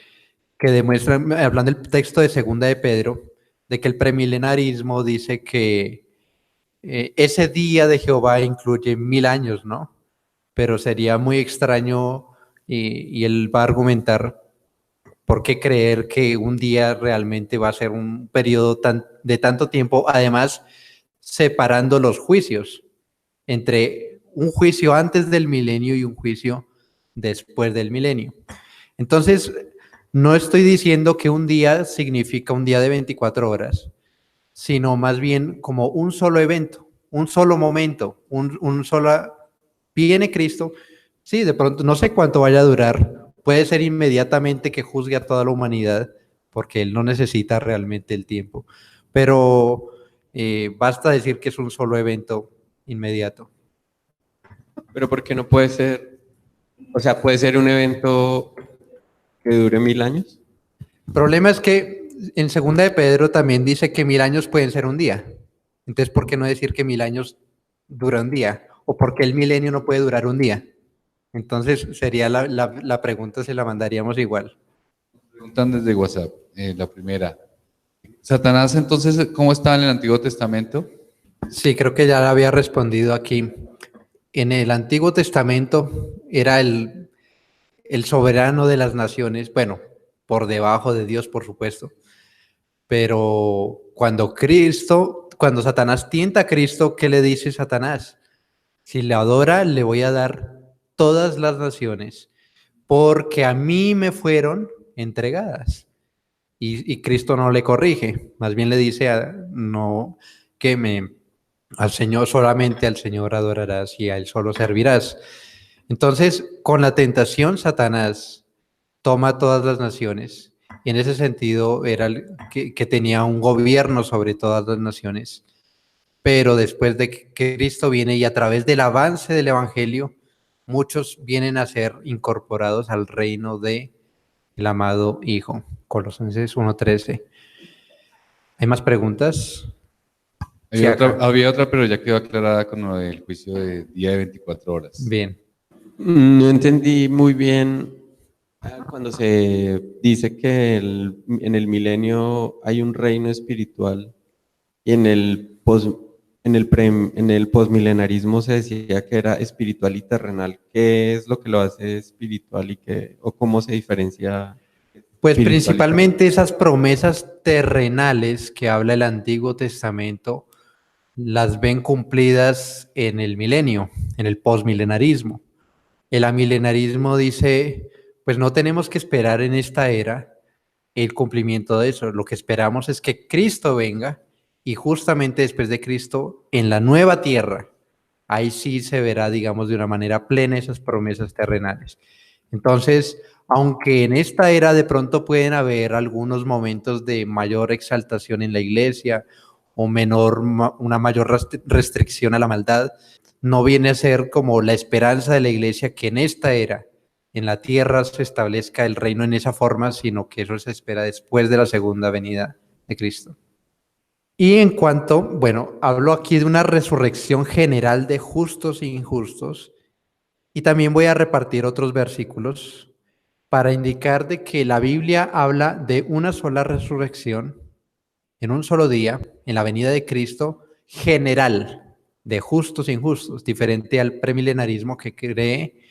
demuestran, hablando del texto de Segunda de Pedro, de que el premilenarismo dice que ese día de Jehová incluye 1000 años, ¿no? Pero sería muy extraño y él va a argumentar por qué creer que un día realmente va a ser un periodo de tanto tiempo, además separando los juicios entre un juicio antes del milenio y un juicio después del milenio. Entonces, no estoy diciendo que un día significa un día de 24 horas, sino más bien como un solo evento, un solo momento, un solo... Viene Cristo, sí, de pronto, no sé cuánto vaya a durar, puede ser inmediatamente que juzgue a toda la humanidad, porque Él no necesita realmente el tiempo, pero basta decir que es un solo evento inmediato. Pero ¿por qué no puede ser? O sea, ¿puede ser un evento que dure 1000 años? El problema es que en segunda de Pedro también dice que 1000 años pueden ser un día. Entonces, ¿por qué no decir que 1000 años dura un día? ¿O por qué el milenio no puede durar un día? Entonces, sería la pregunta, se la mandaríamos igual. Preguntan desde WhatsApp. La primera. Satanás, entonces, ¿cómo estaba en el Antiguo Testamento? Sí, creo que ya la había respondido aquí. En el Antiguo Testamento era el soberano de las naciones, bueno, por debajo de Dios, por supuesto. Pero cuando Satanás tienta a Cristo, ¿qué le dice Satanás? Si le adora, le voy a dar todas las naciones, porque a mí me fueron entregadas. Y Cristo no le corrige, más bien le dice, no, al Señor, solamente al Señor adorarás y a Él solo servirás. Entonces, con la tentación, Satanás toma todas las naciones. Y en ese sentido era que tenía un gobierno sobre todas las naciones. Pero después de que Cristo viene y a través del avance del Evangelio, muchos vienen a ser incorporados al reino del amado Hijo. Colosenses 1:13. ¿Hay más preguntas? Sí, Había otra, pero ya quedó aclarada con lo del juicio de día de 24 horas. Bien. No entendí muy bien cuando se dice que en el milenio hay un reino espiritual y en el posmilenarismo se decía que era espiritual y terrenal. ¿Qué es lo que lo hace espiritual o cómo se diferencia? Pues principalmente esas promesas terrenales que habla el Antiguo Testamento las ven cumplidas en el milenio, en el posmilenarismo. El amilenarismo dice, pues no tenemos que esperar en esta era el cumplimiento de eso. Lo que esperamos es que Cristo venga y justamente después de Cristo, en la nueva tierra, ahí sí se verá, digamos, de una manera plena esas promesas terrenales. Entonces, aunque en esta era de pronto pueden haber algunos momentos de mayor exaltación en la iglesia o una mayor restricción a la maldad, no viene a ser como la esperanza de la iglesia que en esta era, en la tierra, se establezca el reino en esa forma, sino que eso se espera después de la segunda venida de Cristo. Y en cuanto, bueno, hablo aquí de una resurrección general de justos e injustos, y también voy a repartir otros versículos para indicar de que la Biblia habla de una sola resurrección en un solo día, en la venida de Cristo, general, de justos e injustos, diferente al premilenarismo que cree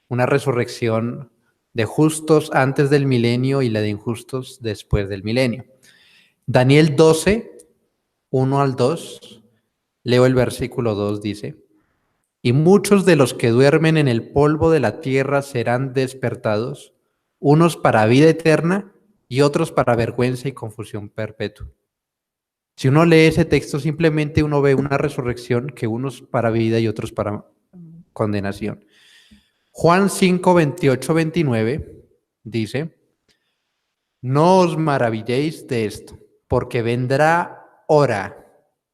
una resurrección de justos antes del milenio y la de injustos después del milenio. Daniel 12, 1 al 2, leo el versículo 2, dice: y muchos de los que duermen en el polvo de la tierra serán despertados, unos para vida eterna y otros para vergüenza y confusión perpetua. Si uno lee ese texto, simplemente uno ve una resurrección que unos para vida y otros para condenación. Juan 5, 28, 29 dice: no os maravilléis de esto, porque vendrá hora.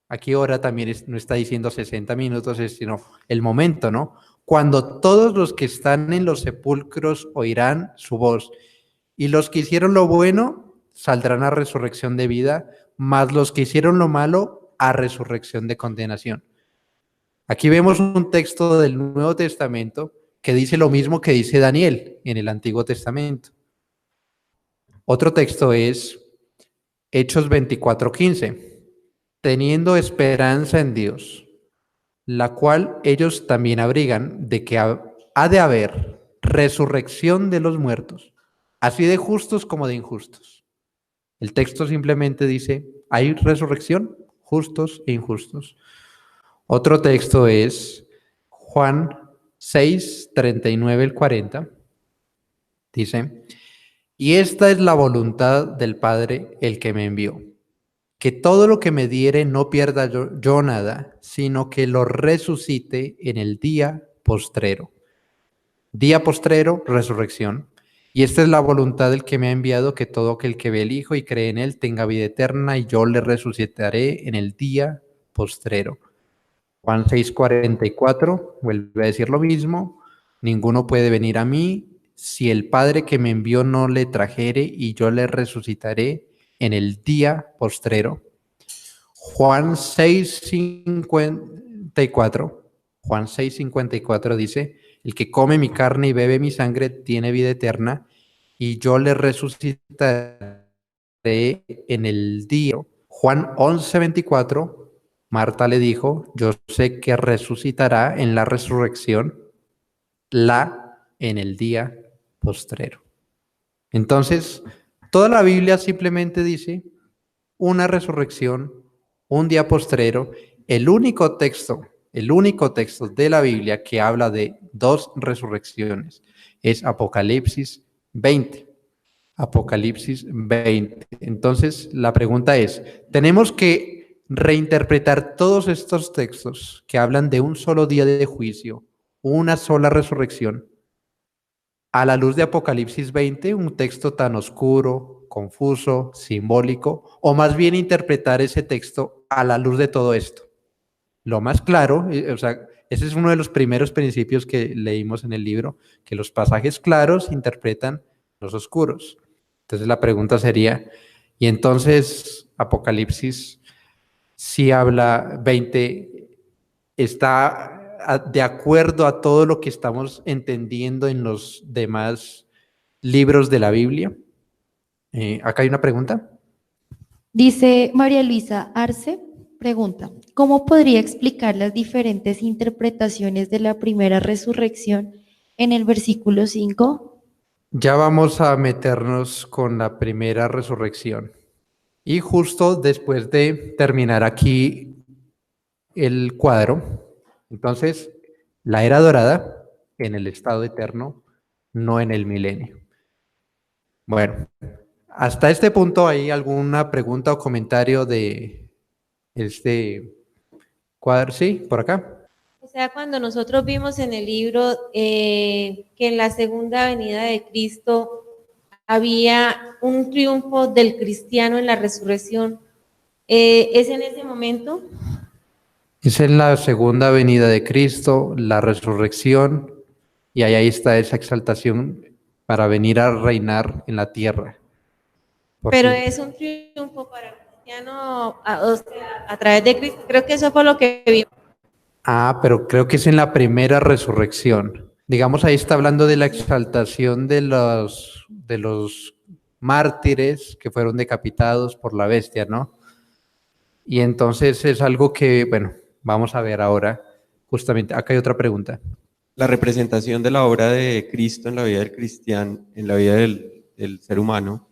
Aquí hora también no está diciendo 60 minutos, sino el momento, ¿no? Cuando todos los que están en los sepulcros oirán su voz, y los que hicieron lo bueno saldrán a resurrección de vida, mas los que hicieron lo malo a resurrección de condenación. Aquí vemos un texto del Nuevo Testamento que dice lo mismo que dice Daniel en el Antiguo Testamento. Otro texto es Hechos 24:15. Teniendo esperanza en Dios, la cual ellos también abrigan, de que ha de haber resurrección de los muertos, así de justos como de injustos. El texto simplemente dice, hay resurrección, justos e injustos. Otro texto es Juan 6, 39 al 40. Dice: y esta es la voluntad del Padre, el que me envió, que todo lo que me diere no pierda yo nada, sino que lo resucite en el día postrero. Día postrero, resurrección. Y esta es la voluntad del que me ha enviado, que todo aquel que ve el Hijo y cree en Él tenga vida eterna, y yo le resucitaré en el día postrero. Juan 6:44 vuelve a decir lo mismo. Ninguno puede venir a mí si el Padre que me envió no le trajere, y yo le resucitaré en el día postrero. Juan 6:54. Juan 6:54 dice: el que come mi carne y bebe mi sangre tiene vida eterna, y yo le resucitaré en el día. Juan 11:24, Marta le dijo: yo sé que resucitará en la resurrección, en el día postrero. Entonces, toda la Biblia simplemente dice una resurrección, un día postrero. El único texto de la Biblia que habla de dos resurrecciones es Apocalipsis 20. Apocalipsis 20. Entonces, la pregunta es, ¿tenemos que reinterpretar todos estos textos que hablan de un solo día de juicio, una sola resurrección, a la luz de Apocalipsis 20, un texto tan oscuro, confuso, simbólico, o más bien interpretar ese texto a la luz de todo esto? Lo más claro, o sea, ese es uno de los primeros principios que leímos en el libro, que los pasajes claros interpretan los oscuros. Entonces la pregunta sería, y entonces Apocalipsis sí habla 20, ¿está de acuerdo a todo lo que estamos entendiendo en los demás libros de la Biblia? Acá hay una pregunta. Dice María Luisa Arce, pregunta, ¿cómo podría explicar las diferentes interpretaciones de la primera resurrección en el versículo 5? Ya vamos a meternos con la primera resurrección. Y justo después de terminar aquí el cuadro, entonces, la era dorada en el estado eterno, no en el milenio. Bueno, hasta este punto, ¿hay alguna pregunta o comentario de este cuadro? Sí, por acá. O sea, cuando nosotros vimos en el libro que en la segunda venida de Cristo había un triunfo del cristiano en la resurrección, ¿es en ese momento? Es en la segunda venida de Cristo, la resurrección, y ahí está esa exaltación para venir a reinar en la tierra. Pero es un triunfo para el cristiano a través de Cristo. Creo que eso fue lo que vimos. Pero creo que es en la primera resurrección. Digamos, ahí está hablando de la exaltación de los mártires que fueron decapitados por la bestia, ¿no? Y entonces es algo que, bueno, vamos a ver ahora. Justamente, acá hay otra pregunta. La representación de la obra de Cristo en la vida del cristiano, en la vida del ser humano,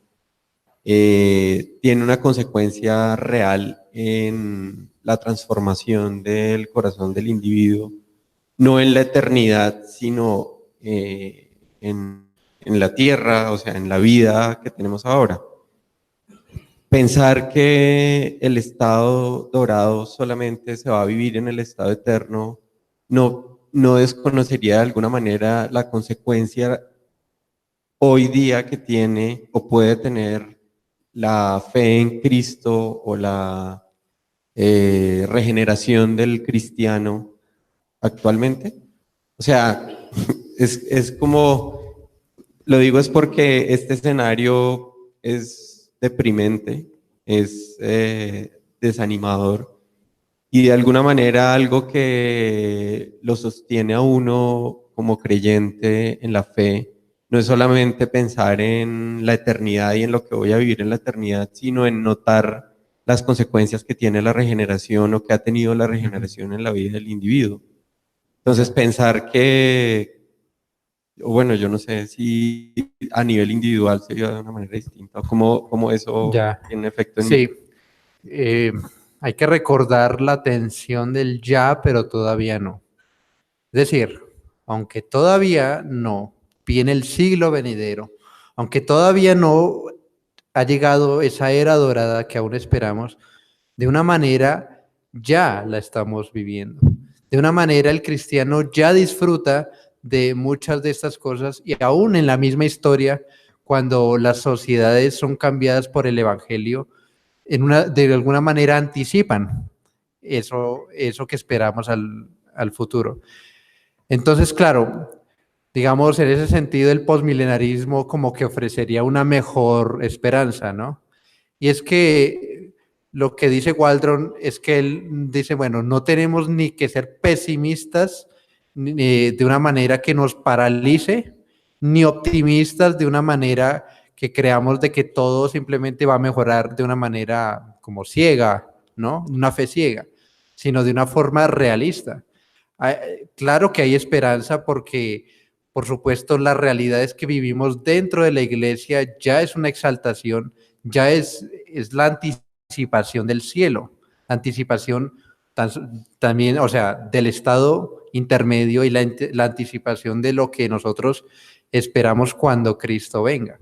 tiene una consecuencia real en la transformación del corazón del individuo, no en la eternidad, sino en la tierra, o sea, en la vida que tenemos ahora. Pensar que el estado dorado solamente se va a vivir en el estado eterno no desconocería de alguna manera la consecuencia hoy día que tiene o puede tener la fe en Cristo o la regeneración del cristiano actualmente. O sea, es como, lo digo es porque este escenario es deprimente, es desanimador, y de alguna manera algo que lo sostiene a uno como creyente en la fe no es solamente pensar en la eternidad y en lo que voy a vivir en la eternidad, sino en notar las consecuencias que tiene la regeneración o que ha tenido la regeneración en la vida del individuo. Entonces pensar que, bueno, yo no sé si a nivel individual sería de una manera distinta, o cómo eso tiene efecto en mí. Sí, hay que recordar la tensión del ya, pero todavía no. Es decir, aunque todavía no viene el siglo venidero, aunque todavía no ha llegado esa era dorada que aún esperamos, de una manera ya la estamos viviendo. De una manera el cristiano ya disfruta de muchas de estas cosas, y aún en la misma historia, cuando las sociedades son cambiadas por el evangelio, de alguna manera anticipan eso que esperamos al futuro. Entonces, claro, digamos, en ese sentido, el posmilenarismo como que ofrecería una mejor esperanza, ¿no? Y es que lo que dice Waldron es que él dice, bueno, no tenemos ni que ser pesimistas de una manera que nos paralice, ni optimistas de una manera que creamos de que todo simplemente va a mejorar de una manera como ciega, ¿no? Una fe ciega, sino de una forma realista. Claro que hay esperanza porque, por supuesto, la realidad es que vivimos dentro de la iglesia, ya es una exaltación, ya es la anticipación del cielo, anticipación también, o sea, del estado intermedio y la anticipación de lo que nosotros esperamos cuando Cristo venga.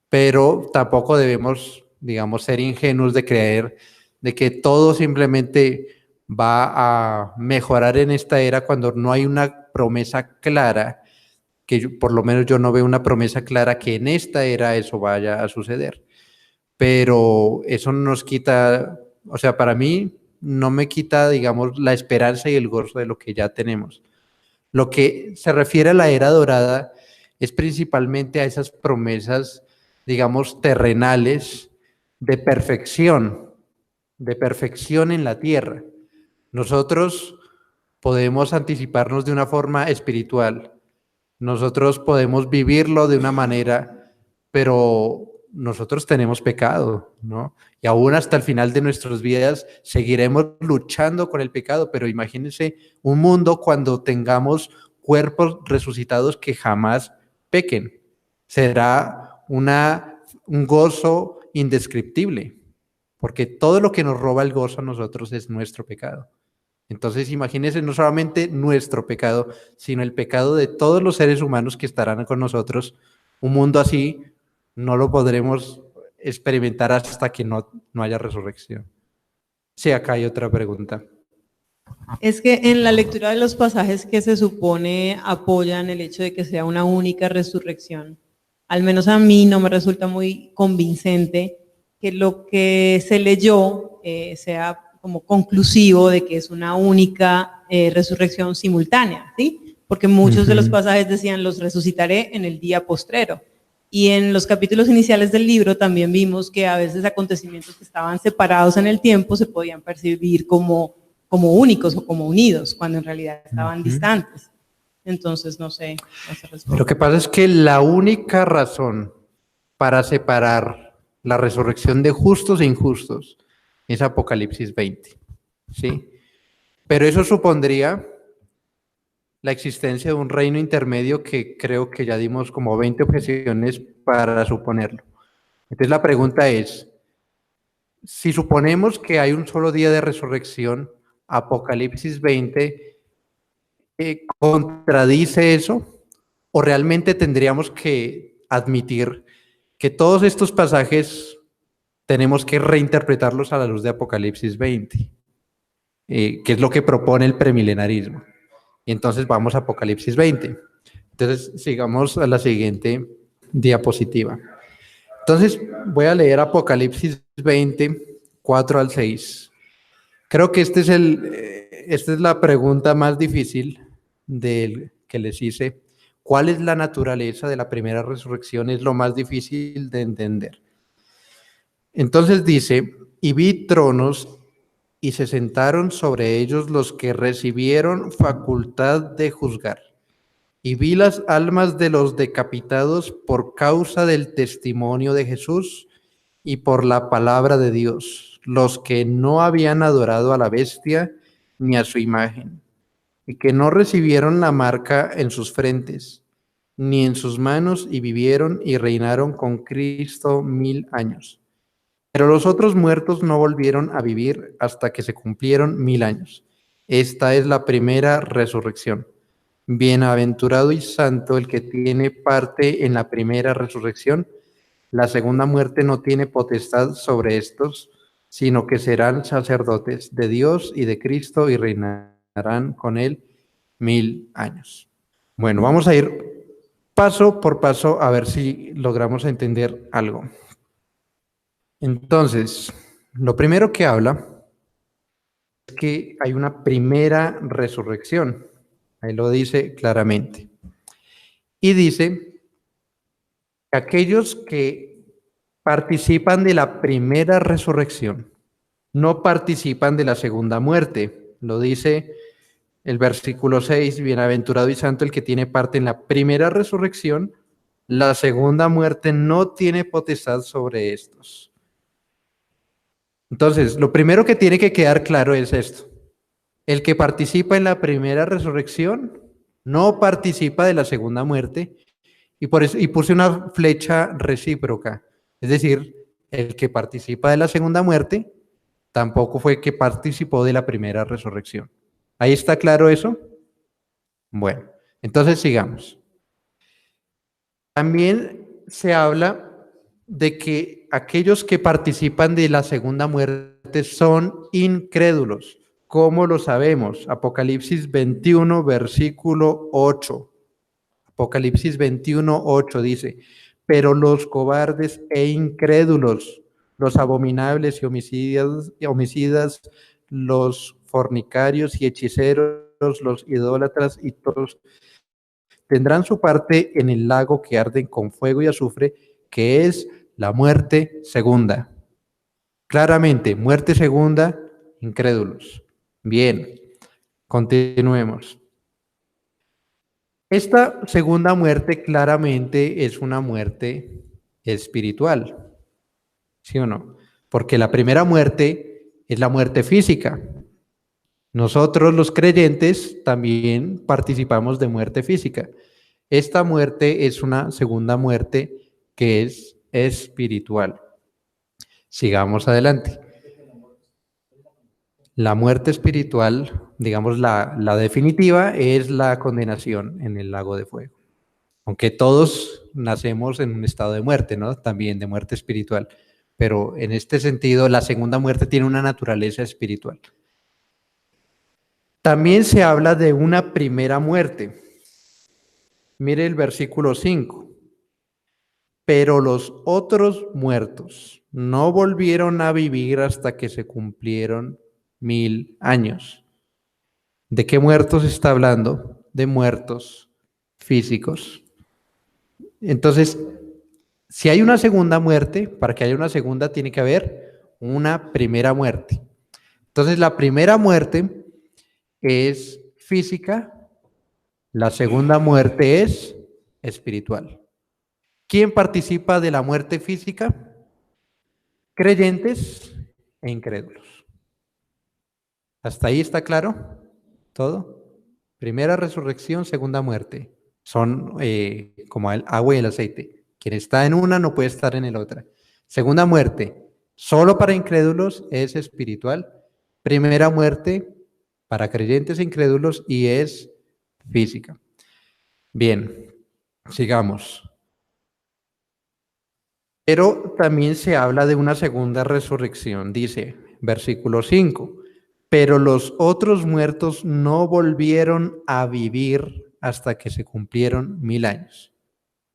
Pero tampoco debemos, digamos, ser ingenuos de creer de que todo simplemente va a mejorar en esta era cuando no hay una promesa clara, que por lo menos yo no veo una promesa clara que en esta era eso vaya a suceder. Pero eso no nos quita, o sea, para mí no me quita, digamos, la esperanza y el gozo de lo que ya tenemos. Lo que se refiere a la era dorada es principalmente a esas promesas, digamos, terrenales de perfección en la tierra. Nosotros podemos anticiparnos de una forma espiritual, nosotros podemos vivirlo de una manera, pero nosotros tenemos pecado, ¿no? Y aún hasta el final de nuestras vidas seguiremos luchando con el pecado, pero imagínense un mundo cuando tengamos cuerpos resucitados que jamás pequen. Será un gozo indescriptible, porque todo lo que nos roba el gozo a nosotros es nuestro pecado. Entonces, imagínense no solamente nuestro pecado, sino el pecado de todos los seres humanos que estarán con nosotros. Un mundo así no lo podremos experimentar hasta que no haya resurrección. Sí, acá hay otra pregunta. Es que en la lectura de los pasajes que se supone apoyan el hecho de que sea una única resurrección, al menos a mí no me resulta muy convincente que lo que se leyó sea como conclusivo de que es una única resurrección simultánea, ¿sí? Porque muchos de los pasajes decían, los resucitaré en el día postrero. Y en los capítulos iniciales del libro también vimos que a veces acontecimientos que estaban separados en el tiempo se podían percibir como únicos o como unidos, cuando en realidad estaban distantes. Entonces, no sé. Lo que pasa es que la única razón para separar la resurrección de justos e injustos es Apocalipsis 20, ¿sí? Pero eso supondría la existencia de un reino intermedio que creo que ya dimos como 20 objeciones para suponerlo. Entonces la pregunta es, si suponemos que hay un solo día de resurrección, Apocalipsis 20 contradice eso, o realmente tendríamos que admitir que todos estos pasajes tenemos que reinterpretarlos a la luz de Apocalipsis 20, que es lo que propone el premilenarismo. Y entonces vamos a Apocalipsis 20. Entonces sigamos a la siguiente diapositiva. Entonces voy a leer Apocalipsis 20, 4 al 6. Creo que esta es la pregunta más difícil que les hice. ¿Cuál es la naturaleza de la primera resurrección? Es lo más difícil de entender. Entonces dice, y vi tronos y se sentaron sobre ellos los que recibieron facultad de juzgar. Y vi las almas de los decapitados por causa del testimonio de Jesús y por la palabra de Dios, los que no habían adorado a la bestia ni a su imagen, y que no recibieron la marca en sus frentes, ni en sus manos, y vivieron y reinaron con Cristo 1000 años. Pero los otros muertos no volvieron a vivir hasta que se cumplieron 1000 años. Esta es la primera resurrección. Bienaventurado y santo el que tiene parte en la primera resurrección. La segunda muerte no tiene potestad sobre estos, sino que serán sacerdotes de Dios y de Cristo y reinarán con él 1000 años. Bueno, vamos a ir paso por paso a ver si logramos entender algo. Entonces, lo primero que habla es que hay una primera resurrección. Ahí lo dice claramente. Y dice que aquellos que participan de la primera resurrección no participan de la segunda muerte. Lo dice el versículo 6, bienaventurado y santo el que tiene parte en la primera resurrección, la segunda muerte no tiene potestad sobre estos. Entonces, lo primero que tiene que quedar claro es esto. El que participa en la primera resurrección no participa de la segunda muerte, y por eso puse una flecha recíproca. Es decir, el que participa de la segunda muerte tampoco fue que participó de la primera resurrección. ¿Ahí está claro eso? Bueno, entonces sigamos. También se habla de que aquellos que participan de la segunda muerte son incrédulos. ¿Cómo lo sabemos? Apocalipsis 21, versículo 8. Apocalipsis 21, 8 dice, pero los cobardes e incrédulos, los abominables y homicidas, los fornicarios y hechiceros, los idólatras y todos tendrán su parte en el lago que arde con fuego y azufre, que es la muerte segunda. Claramente, muerte segunda, incrédulos. Bien, continuemos. Esta segunda muerte claramente es una muerte espiritual, ¿sí o no? Porque la primera muerte es la muerte física. Nosotros los creyentes también participamos de muerte física. Esta muerte es una segunda muerte que es espiritual. Sigamos adelante. La muerte espiritual, digamos la definitiva, es la condenación en el lago de fuego. Aunque todos nacemos en un estado de muerte, ¿no? También de muerte espiritual. Pero en este sentido, la segunda muerte tiene una naturaleza espiritual. También se habla de una primera muerte. Mire el versículo 5. Pero los otros muertos no volvieron a vivir hasta que se cumplieron 1000 años. ¿De qué muertos está hablando? De muertos físicos. Entonces, si hay una segunda muerte, para que haya una segunda tiene que haber una primera muerte. Entonces, la primera muerte es física, la segunda muerte es espiritual. ¿Quién participa de la muerte física? Creyentes e incrédulos. ¿Hasta ahí está claro? ¿Todo? Primera resurrección, segunda muerte. Son como el agua y el aceite. Quien está en una no puede estar en el otra. Segunda muerte, solo para incrédulos, es espiritual. Primera muerte, para creyentes e incrédulos, y es física. Bien, sigamos. Pero también se habla de una segunda resurrección. Dice, versículo 5. Pero los otros muertos no volvieron a vivir hasta que se cumplieron 1000 años.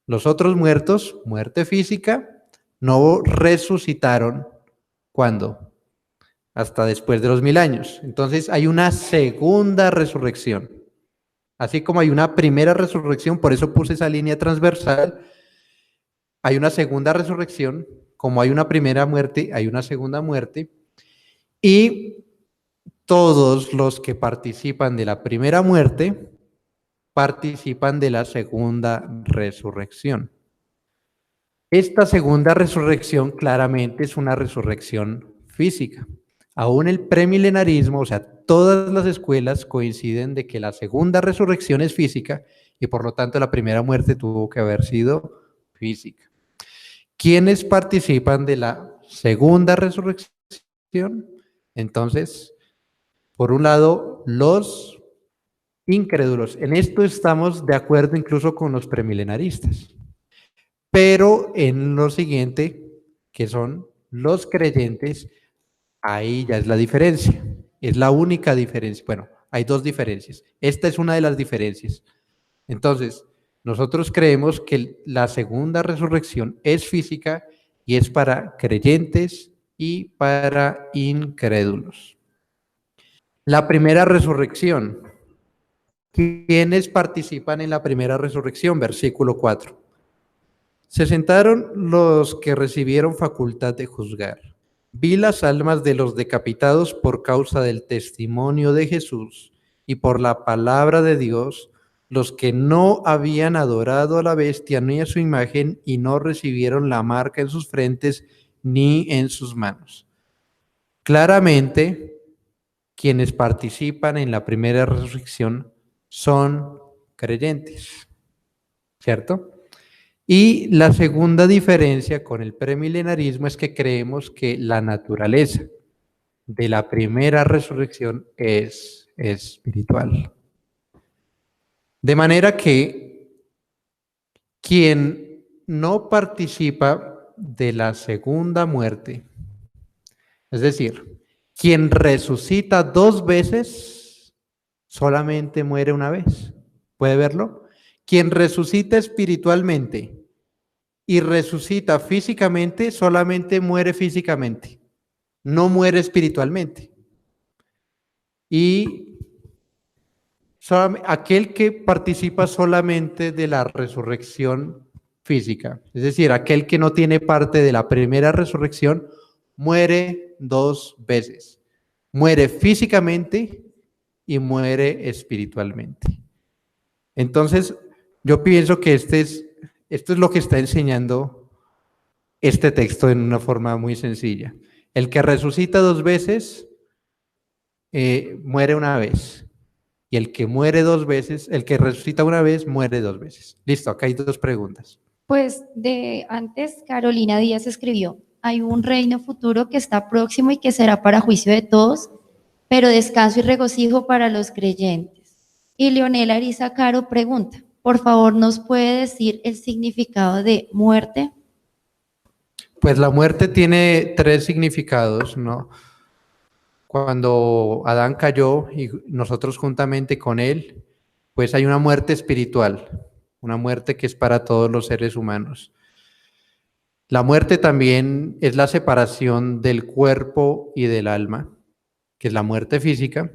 Los otros muertos, muerte física, no resucitaron. ¿Cuándo? Hasta después de los 1000 años. Entonces hay una segunda resurrección. Así como hay una primera resurrección, por eso puse esa línea transversal, hay una segunda resurrección, como hay una primera muerte, hay una segunda muerte, y todos los que participan de la primera muerte participan de la segunda resurrección. Esta segunda resurrección claramente es una resurrección física. Aún el premilenarismo, o sea, todas las escuelas coinciden de que la segunda resurrección es física y por lo tanto la primera muerte tuvo que haber sido física. ¿Quiénes participan de la segunda resurrección? Entonces, por un lado, los incrédulos. En esto estamos de acuerdo incluso con los premilenaristas. Pero en lo siguiente, que son los creyentes, ahí ya es la diferencia. Es la única diferencia. Bueno, hay dos diferencias. Esta es una de las diferencias. Entonces, nosotros creemos que la segunda resurrección es física y es para creyentes y para incrédulos. La primera resurrección. ¿Quiénes participan en la primera resurrección? Versículo 4. Se sentaron los que recibieron facultad de juzgar. Vi las almas de los decapitados por causa del testimonio de Jesús y por la palabra de Dios, los que no habían adorado a la bestia ni a su imagen y no recibieron la marca en sus frentes ni en sus manos. Claramente, quienes participan en la primera resurrección son creyentes, ¿cierto? Y la segunda diferencia con el premilenarismo es que creemos que la naturaleza de la primera resurrección es espiritual. De manera que quien no participa de la segunda muerte, es decir, quien resucita 2 veces, solamente muere una vez. ¿Puede verlo? Quien resucita espiritualmente y resucita físicamente, solamente muere físicamente. No muere espiritualmente. Y aquel que participa solamente de la resurrección física, es decir, aquel que no tiene parte de la primera resurrección, muere 2 veces. Muere físicamente y muere espiritualmente. Entonces, yo pienso que esto es lo que está enseñando este texto en una forma muy sencilla. El que resucita 2 veces, muere una vez. Y el que muere 2 veces, el que resucita una vez, muere 2 veces. Listo, acá hay 2 preguntas. Pues antes Carolina Díaz escribió, hay un reino futuro que está próximo y que será para juicio de todos, pero descanso y regocijo para los creyentes. Y Leonela Ariza Caro pregunta, por favor, ¿nos puede decir el significado de muerte? Pues la muerte tiene 3 significados, ¿no? Cuando Adán cayó y nosotros juntamente con él, pues hay una muerte espiritual, una muerte que es para todos los seres humanos. La muerte también es la separación del cuerpo y del alma, que es la muerte física,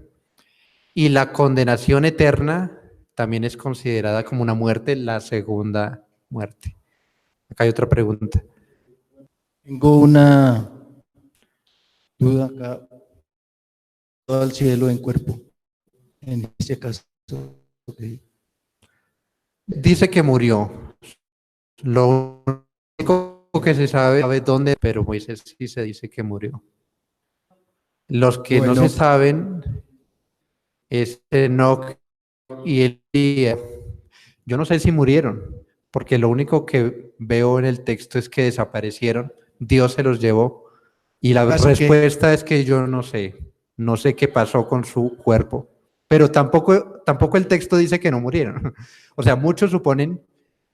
y la condenación eterna también es considerada como una muerte, la segunda muerte. Acá hay otra pregunta. Tengo una duda acá. Todo al cielo en cuerpo. En este caso, okay. Dice que murió. Lo único que se sabe dónde, pero Moisés sí se dice que murió. Los que no se saben es Enoc y Elías. Yo no sé si murieron, porque lo único que veo en el texto es que desaparecieron, Dios se los llevó, y la respuesta es que yo no sé. No sé qué pasó con su cuerpo, pero tampoco el texto dice que no murieron. O sea, muchos suponen,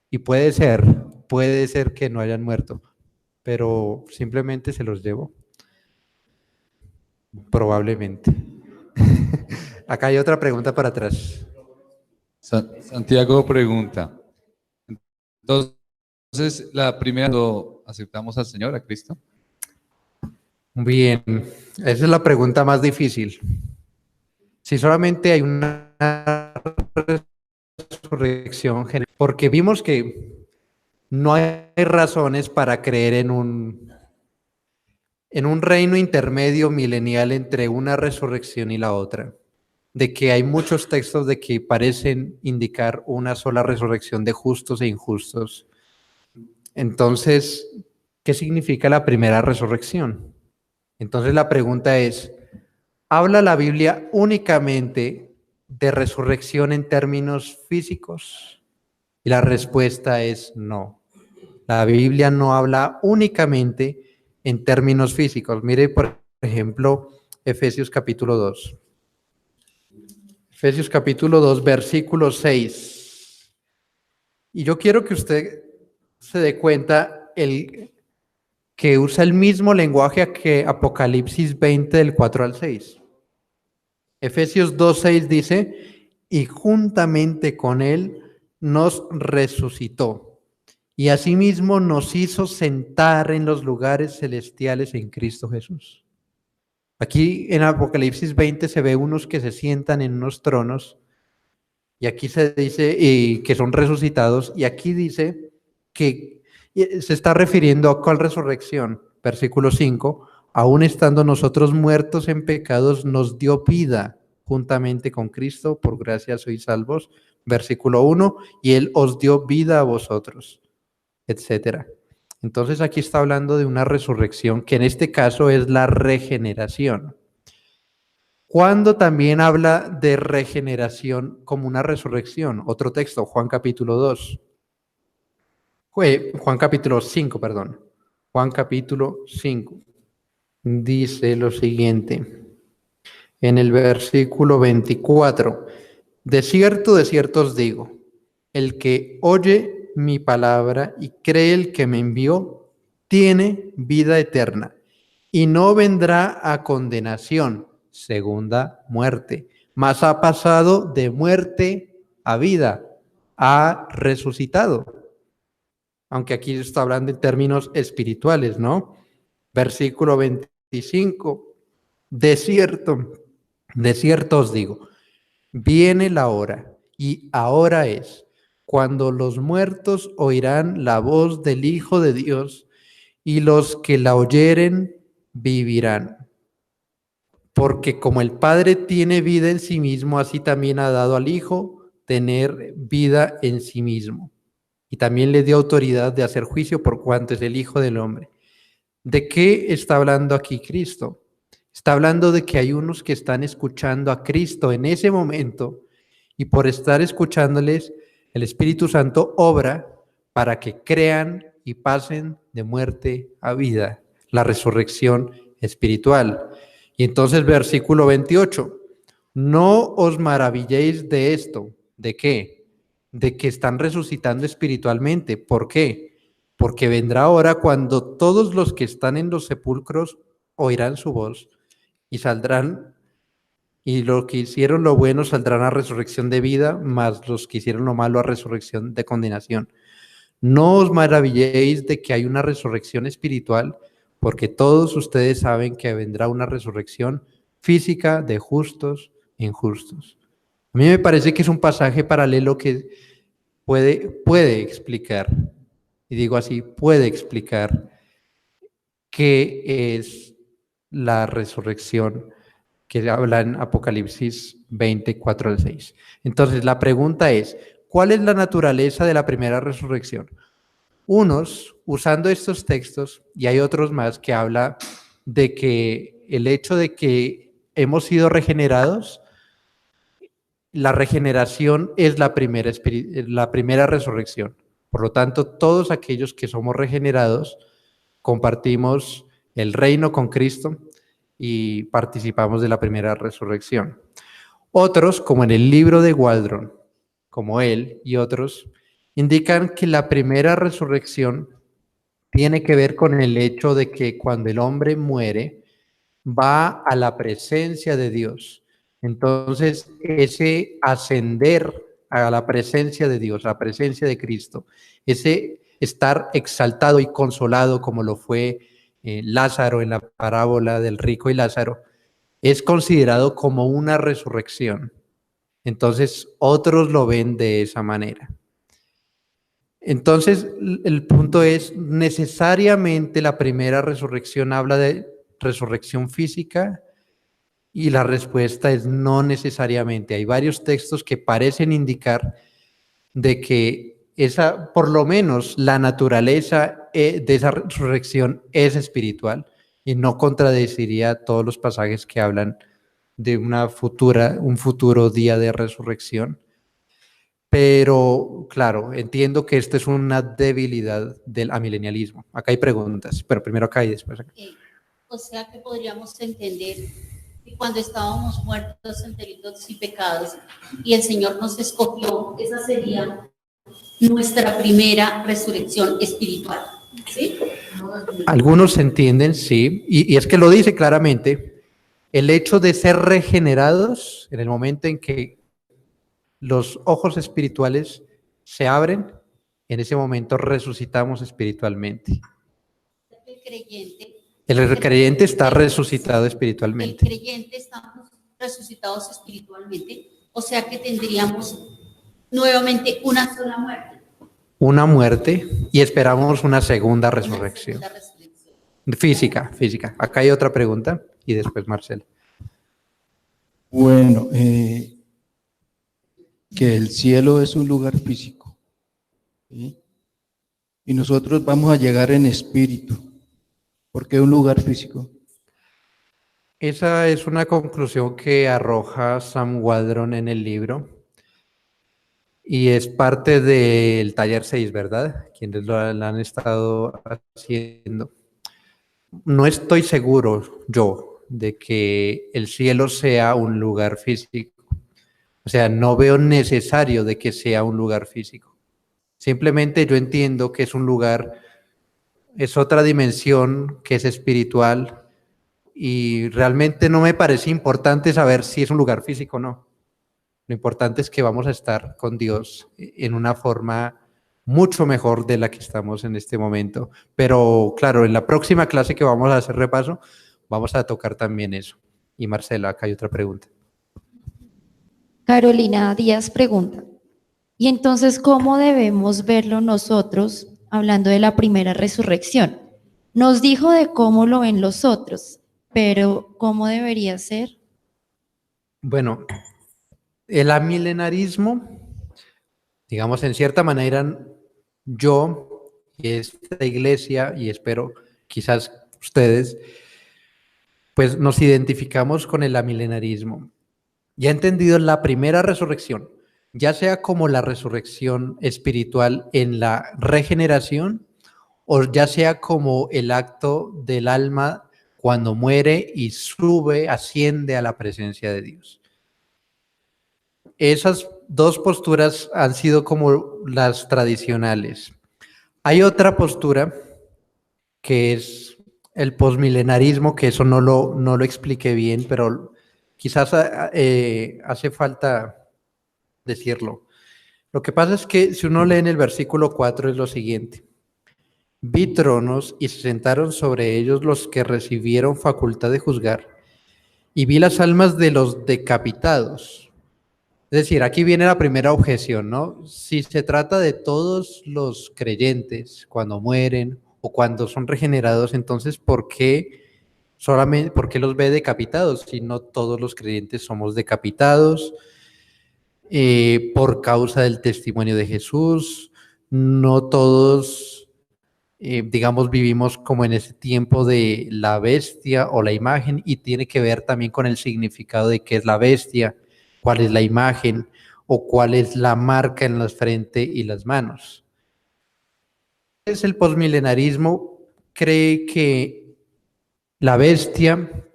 y puede ser que no hayan muerto, pero simplemente se los llevó. Probablemente. Acá hay otra pregunta para atrás. Santiago pregunta, entonces la primera, ¿lo aceptamos al Señor, a Cristo? Bien, esa es la pregunta más difícil. Si solamente hay una resurrección general, porque vimos que no hay razones para creer en un reino intermedio milenial entre una resurrección y la otra, de que hay muchos textos de que parecen indicar una sola resurrección de justos e injustos. Entonces, ¿qué significa la primera resurrección? Entonces la pregunta es, ¿habla la Biblia únicamente de resurrección en términos físicos? Y la respuesta es no. La Biblia no habla únicamente en términos físicos. Mire, por ejemplo, Efesios capítulo 2. Efesios capítulo 2, versículo 6. Y yo quiero que usted se dé cuenta que usa el mismo lenguaje que Apocalipsis 20 del 4 al 6. Efesios 2:6 dice, y juntamente con él nos resucitó, y asimismo nos hizo sentar en los lugares celestiales en Cristo Jesús. Aquí en Apocalipsis 20 se ve unos que se sientan en unos tronos, y aquí se dice que son resucitados, y aquí dice que se está refiriendo a cuál resurrección. Versículo 5, aún estando nosotros muertos en pecados, nos dio vida juntamente con Cristo, por gracia sois salvos. Versículo 1, y Él os dio vida a vosotros, etcétera. Entonces aquí está hablando de una resurrección que en este caso es la regeneración. Cuando también habla de regeneración como una resurrección, otro texto, Juan capítulo 2. Juan capítulo 5, perdón. Juan capítulo 5. Dice lo siguiente, en el versículo 24. De cierto os digo, el que oye mi palabra y cree el que me envió, tiene vida eterna, y no vendrá a condenación, segunda muerte, mas ha pasado de muerte a vida, ha resucitado. Aunque aquí está hablando en términos espirituales, ¿no? Versículo 25. De cierto os digo, viene la hora, y ahora es, cuando los muertos oirán la voz del Hijo de Dios, y los que la oyeren vivirán. Porque como el Padre tiene vida en sí mismo, así también ha dado al Hijo tener vida en sí mismo. Y también le dio autoridad de hacer juicio por cuanto es el Hijo del Hombre. ¿De qué está hablando aquí Cristo? Está hablando de que hay unos que están escuchando a Cristo en ese momento, y por estar escuchándoles, el Espíritu Santo obra para que crean y pasen de muerte a vida, la resurrección espiritual. Y entonces versículo 28, no os maravilléis de esto. ¿De qué? De que están resucitando espiritualmente. ¿Por qué? Porque vendrá hora cuando todos los que están en los sepulcros oirán su voz y saldrán, y los que hicieron lo bueno saldrán a resurrección de vida, mas los que hicieron lo malo a resurrección de condenación. No os maravilléis de que hay una resurrección espiritual, porque todos ustedes saben que vendrá una resurrección física de justos e injustos. A mí me parece que es un pasaje paralelo que puede explicar, y digo así, puede explicar qué es la resurrección que habla en Apocalipsis 24 al 6. Entonces, la pregunta es, ¿cuál es la naturaleza de la primera resurrección? Unos, usando estos textos, y hay otros más que habla de que el hecho de que hemos sido regenerados, la regeneración es la primera resurrección. Por lo tanto, todos aquellos que somos regenerados compartimos el reino con Cristo y participamos de la primera resurrección. Otros, como en el libro de Waldron, como él y otros, indican que la primera resurrección tiene que ver con el hecho de que cuando el hombre muere, va a la presencia de Dios. Entonces, ese ascender a la presencia de Dios, a la presencia de Cristo, ese estar exaltado y consolado como lo fue Lázaro en la parábola del rico y Lázaro, es considerado como una resurrección. Entonces, otros lo ven de esa manera. Entonces, el punto es, necesariamente la primera resurrección habla de resurrección física, y la respuesta es no necesariamente. Hay varios textos que parecen indicar de que esa, por lo menos la naturaleza de esa resurrección es espiritual, y no contradeciría todos los pasajes que hablan de un futuro día de resurrección. Pero, claro, entiendo que esto es una debilidad del amilenialismo. Acá hay preguntas, pero primero acá y después acá. O sea que podríamos entender que cuando estábamos muertos en delitos y pecados y el Señor nos escogió, esa sería nuestra primera resurrección espiritual, ¿sí? Algunos entienden, sí, y es que lo dice claramente, el hecho de ser regenerados en el momento en que los ojos espirituales se abren, en ese momento resucitamos espiritualmente. El creyente El creyente está resucitado El espiritualmente. creyente estamos resucitados espiritualmente, o sea que tendríamos nuevamente una sola muerte. Una muerte y esperamos una segunda resurrección. Una segunda resurrección. Física. Acá hay otra pregunta y después Marcela. Bueno, que el cielo es un lugar físico, ¿sí? Y nosotros vamos a llegar en espíritu. ¿Por qué un lugar físico? Esa es una conclusión que arroja Sam Waldron en el libro y es parte del taller 6, ¿verdad? Quienes lo han estado haciendo. No estoy seguro yo de que el cielo sea un lugar físico. O sea, no veo necesario de que sea un lugar físico. Simplemente yo entiendo que es un lugar, es otra dimensión que es espiritual y realmente no me parece importante saber si es un lugar físico o no. Lo importante es que vamos a estar con Dios en una forma mucho mejor de la que estamos en este momento. Pero claro, en la próxima clase que vamos a hacer repaso, vamos a tocar también eso. Y Marcela, acá hay otra pregunta. Carolina Díaz pregunta, ¿y entonces cómo debemos verlo nosotros, hablando de la primera resurrección? Nos dijo de cómo lo ven los otros, pero ¿cómo debería ser? Bueno, el amilenarismo, digamos, en cierta manera, yo y esta iglesia, y espero quizás ustedes, pues nos identificamos con el amilenarismo. Ya entendido la primera resurrección, ya sea como la resurrección espiritual en la regeneración, o ya sea como el acto del alma cuando muere y sube, asciende a la presencia de Dios. Esas dos posturas han sido como las tradicionales. Hay otra postura que es el posmilenarismo, que eso no lo expliqué bien, pero quizás hace falta decirlo. Lo que pasa es que si uno lee en el versículo 4 es lo siguiente. Vi tronos y se sentaron sobre ellos los que recibieron facultad de juzgar, y vi las almas de los decapitados. Es decir, aquí viene la primera objeción, ¿no? Si se trata de todos los creyentes cuando mueren o cuando son regenerados, entonces ¿por qué los ve decapitados si no todos los creyentes somos decapitados? Por causa del testimonio de Jesús, no todos, digamos, vivimos como en ese tiempo de la bestia o la imagen, y tiene que ver también con el significado de qué es la bestia, cuál es la imagen o cuál es la marca en la frente y las manos. Es el posmilenarismo, cree que la bestia,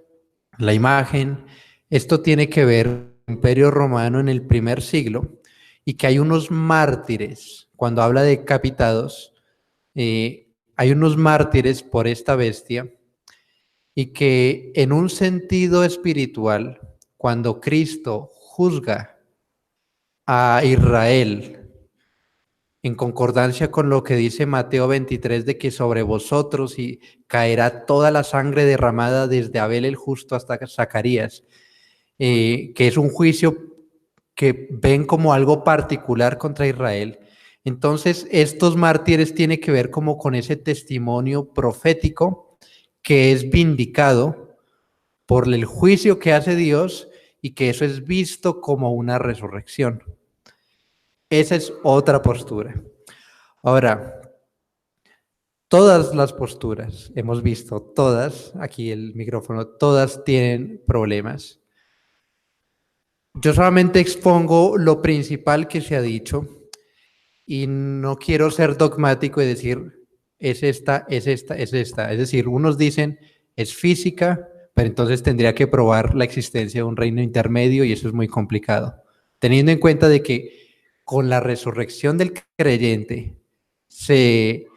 la imagen, esto tiene que ver con el Imperio Romano en el primer siglo, y que hay unos mártires, cuando habla de decapitados, hay unos mártires por esta bestia, y que en un sentido espiritual, cuando Cristo juzga a Israel, en concordancia con lo que dice Mateo 23, de que sobre vosotros y caerá toda la sangre derramada desde Abel el justo hasta Zacarías, que es un juicio que ven como algo particular contra Israel. Entonces, estos mártires tienen que ver como con ese testimonio profético que es vindicado por el juicio que hace Dios, y que eso es visto como una resurrección. Esa es otra postura. Ahora, todas las posturas, hemos visto todas, aquí el micrófono, todas tienen problemas. Yo solamente expongo lo principal que se ha dicho y no quiero ser dogmático y decir es esta, es esta, es esta. Es decir, unos dicen es física, pero entonces tendría que probar la existencia de un reino intermedio y eso es muy complicado. Teniendo en cuenta de que con la resurrección del creyente se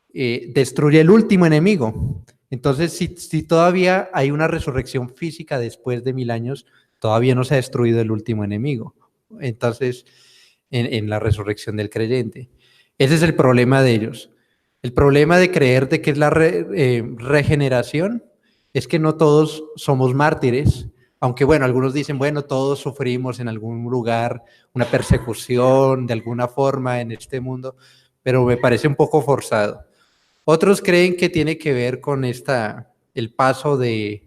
destruye el último enemigo. Entonces, si todavía hay una resurrección física después de 1000 años, todavía no se ha destruido el último enemigo. Entonces, en la resurrección del creyente. Ese es el problema de ellos. El problema de creer de que es la regeneración es que no todos somos mártires, aunque bueno, algunos dicen, bueno, todos sufrimos en algún lugar una persecución de alguna forma en este mundo, pero me parece un poco forzado. Otros creen que tiene que ver con el paso de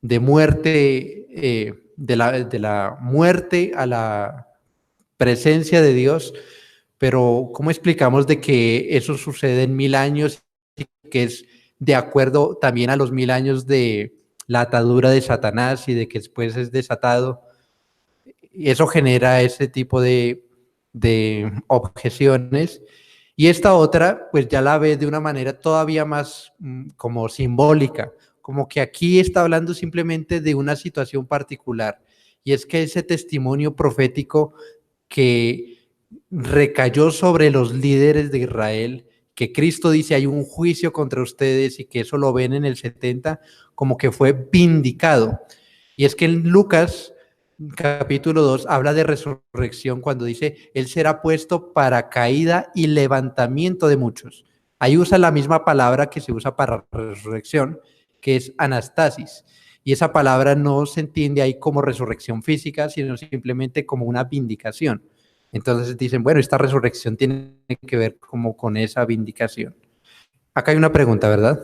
muerte, de la muerte a la presencia de Dios, pero ¿cómo explicamos de que eso sucede en 1000 años y que es de acuerdo también a los 1000 años de la atadura de Satanás y de que después es desatado? Y eso genera ese tipo de objeciones. Y esta otra, pues ya la ve de una manera todavía más como simbólica, como que aquí está hablando simplemente de una situación particular. Y es que ese testimonio profético que recayó sobre los líderes de Israel, que Cristo dice hay un juicio contra ustedes y que eso lo ven en el 70, como que fue vindicado. Y es que en Lucas capítulo 2 habla de resurrección cuando dice, Él será puesto para caída y levantamiento de muchos. Ahí usa la misma palabra que se usa para resurrección, que es anastasis. Y esa palabra no se entiende ahí como resurrección física, sino simplemente como una vindicación. Entonces dicen, bueno, esta resurrección tiene que ver como con esa vindicación. Acá hay una pregunta, ¿verdad?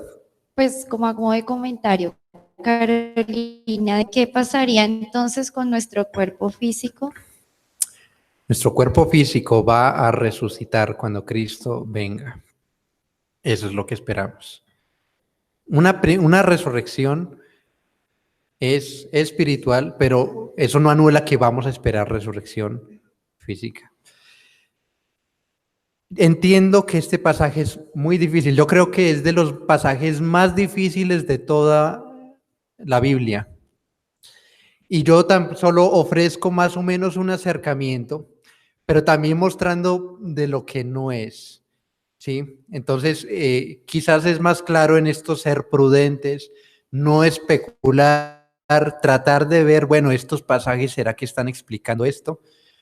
Pues como a modo de comentario, Carolina, ¿de qué pasaría entonces con nuestro cuerpo físico? Nuestro cuerpo físico va a resucitar cuando Cristo venga. Eso es lo que esperamos. Una resurrección es espiritual, pero eso no anula que vamos a esperar resurrección física. Entiendo que este pasaje es muy difícil. Yo creo que es de los pasajes más difíciles de toda la Biblia. Y yo tan solo ofrezco más o menos un acercamiento, pero también mostrando de lo que no es. ¿Sí? Entonces, quizás es más claro en esto ser prudentes, no especular, tratar de ver, bueno, estos pasajes, ¿será que están explicando esto?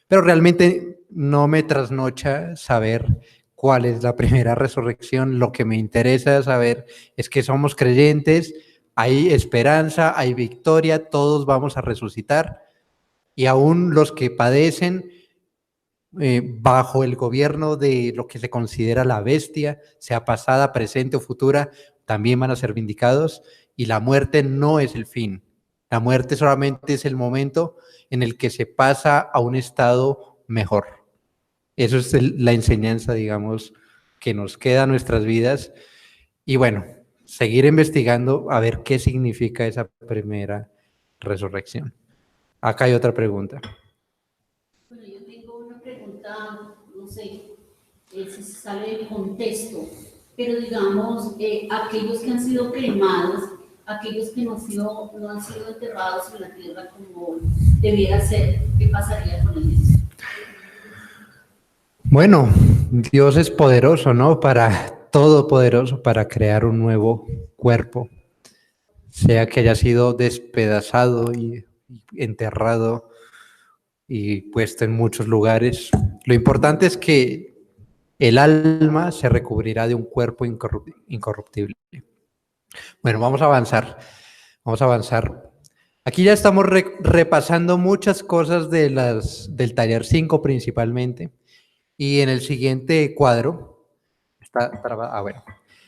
Pero realmente no me trasnocha saber cuál es la primera resurrección. Lo que me interesa saber es que somos creyentes, hay esperanza, hay victoria, todos vamos a resucitar. Y aún los que padecen bajo el gobierno de lo que se considera la bestia, sea pasada, presente o futura, también van a ser vindicados. Y la muerte no es el fin. La muerte solamente es el momento en el que se pasa a un estado mejor. Eso es la enseñanza, digamos, que nos queda en nuestras vidas. Y bueno, seguir investigando a ver qué significa esa primera resurrección. Acá hay otra pregunta. Bueno, yo tengo una pregunta, no sé, si sale del contexto, pero digamos, aquellos que han sido cremados, aquellos que no han sido enterrados en la tierra como debiera ser, ¿qué pasaría con ellos? Bueno, Dios es poderoso, ¿no? Todopoderoso para crear un nuevo cuerpo, sea que haya sido despedazado y enterrado y puesto en muchos lugares. Lo importante es que el alma se recubrirá de un cuerpo incorruptible. Bueno, vamos a avanzar. Aquí ya estamos repasando muchas cosas del taller 5 principalmente, y en el siguiente cuadro,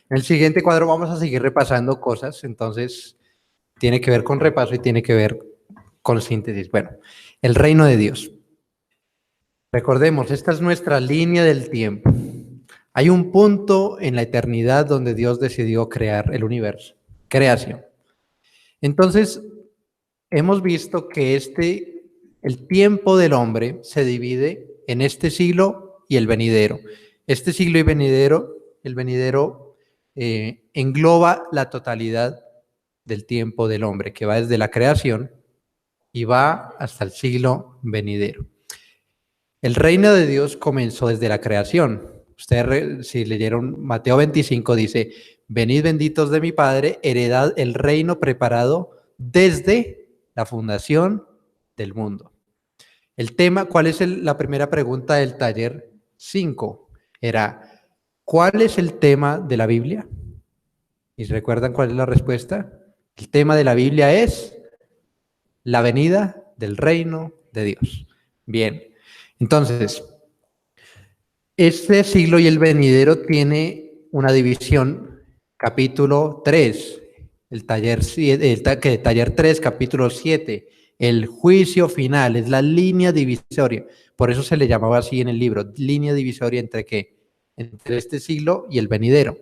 en el siguiente cuadro vamos a seguir repasando cosas, entonces tiene que ver con repaso y tiene que ver con síntesis. Bueno, el reino de Dios. Recordemos, esta es nuestra línea del tiempo. Hay un punto en la eternidad donde Dios decidió crear el universo, creación. Entonces, hemos visto que el tiempo del hombre se divide en este siglo y el venidero. Este siglo y el venidero engloba la totalidad del tiempo del hombre, que va desde la creación y va hasta el siglo venidero. El reino de Dios comenzó desde la creación. Ustedes, si leyeron Mateo 25, dice, venid benditos de mi Padre, heredad el reino preparado desde la fundación del mundo. El tema, ¿cuál es la primera pregunta del taller 5? Era, ¿cuál es el tema de la Biblia? ¿Y recuerdan cuál es la respuesta? El tema de la Biblia es la venida del reino de Dios. Bien, entonces, este siglo y el venidero tiene una división, capítulo 3, el taller 3, capítulo 7, el juicio final, es la línea divisoria. Por eso se le llamaba así en el libro, línea divisoria entre ¿qué? Entre este siglo y el venidero.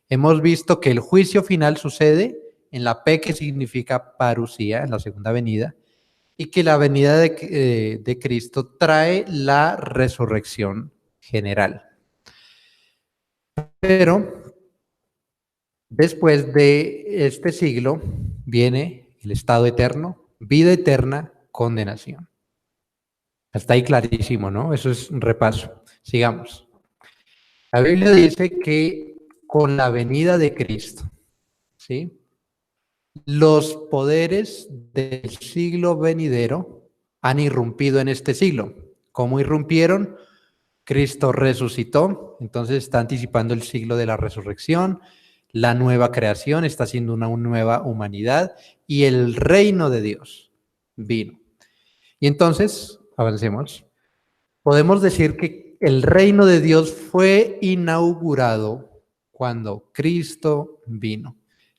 Hemos visto que el juicio final sucede en la P, que significa parusía, en la segunda venida, y que la venida de Cristo trae la resurrección general. Pero después de este siglo viene el estado eterno, vida eterna, condenación. Hasta ahí clarísimo, ¿no? Eso es un repaso. Sigamos. La Biblia dice que con la venida de Cristo, ¿sí?, los poderes del siglo venidero han irrumpido en este siglo. ¿Cómo irrumpieron? Cristo resucitó, entonces está anticipando el siglo de la resurrección, la nueva creación, está haciendo una nueva humanidad, y el reino de Dios vino. Y entonces, avancemos, podemos decir que el reino de Dios fue inaugurado cuando Cristo vino.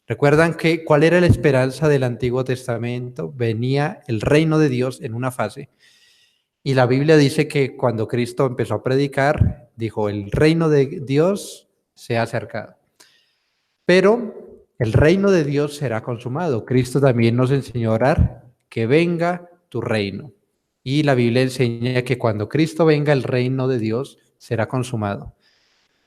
¿Recuerdan cuál era la esperanza del Antiguo Testamento? Venía el reino de Dios en una fase. Y la Biblia dice que cuando Cristo empezó a predicar, dijo, el reino de Dios se ha acercado. Pero el reino de Dios será consumado. Cristo también nos enseñó a orar, que venga tu reino. Y la Biblia enseña que cuando Cristo venga, el reino de Dios será consumado.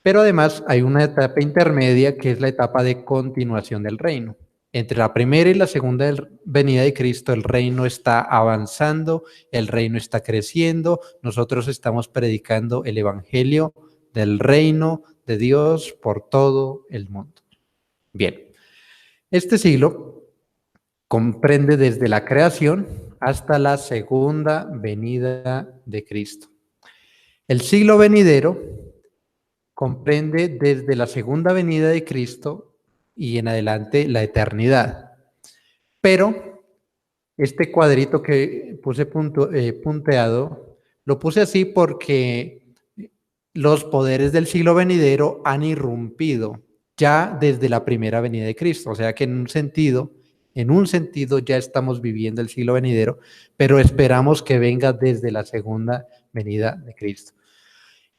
Pero además hay una etapa intermedia que es la etapa de continuación del reino. Entre la primera y la segunda venida de Cristo, el reino está avanzando, el reino está creciendo. Nosotros estamos predicando el evangelio del reino de Dios por todo el mundo. Bien, este siglo comprende desde la creación hasta la segunda venida de Cristo. El siglo venidero comprende desde la segunda venida de Cristo y en adelante la eternidad. Pero este cuadrito que puse punteado, lo puse así porque los poderes del siglo venidero han irrumpido ya desde la primera venida de Cristo. O sea que en un sentido ya estamos viviendo el siglo venidero, pero esperamos que venga desde la segunda venida de Cristo.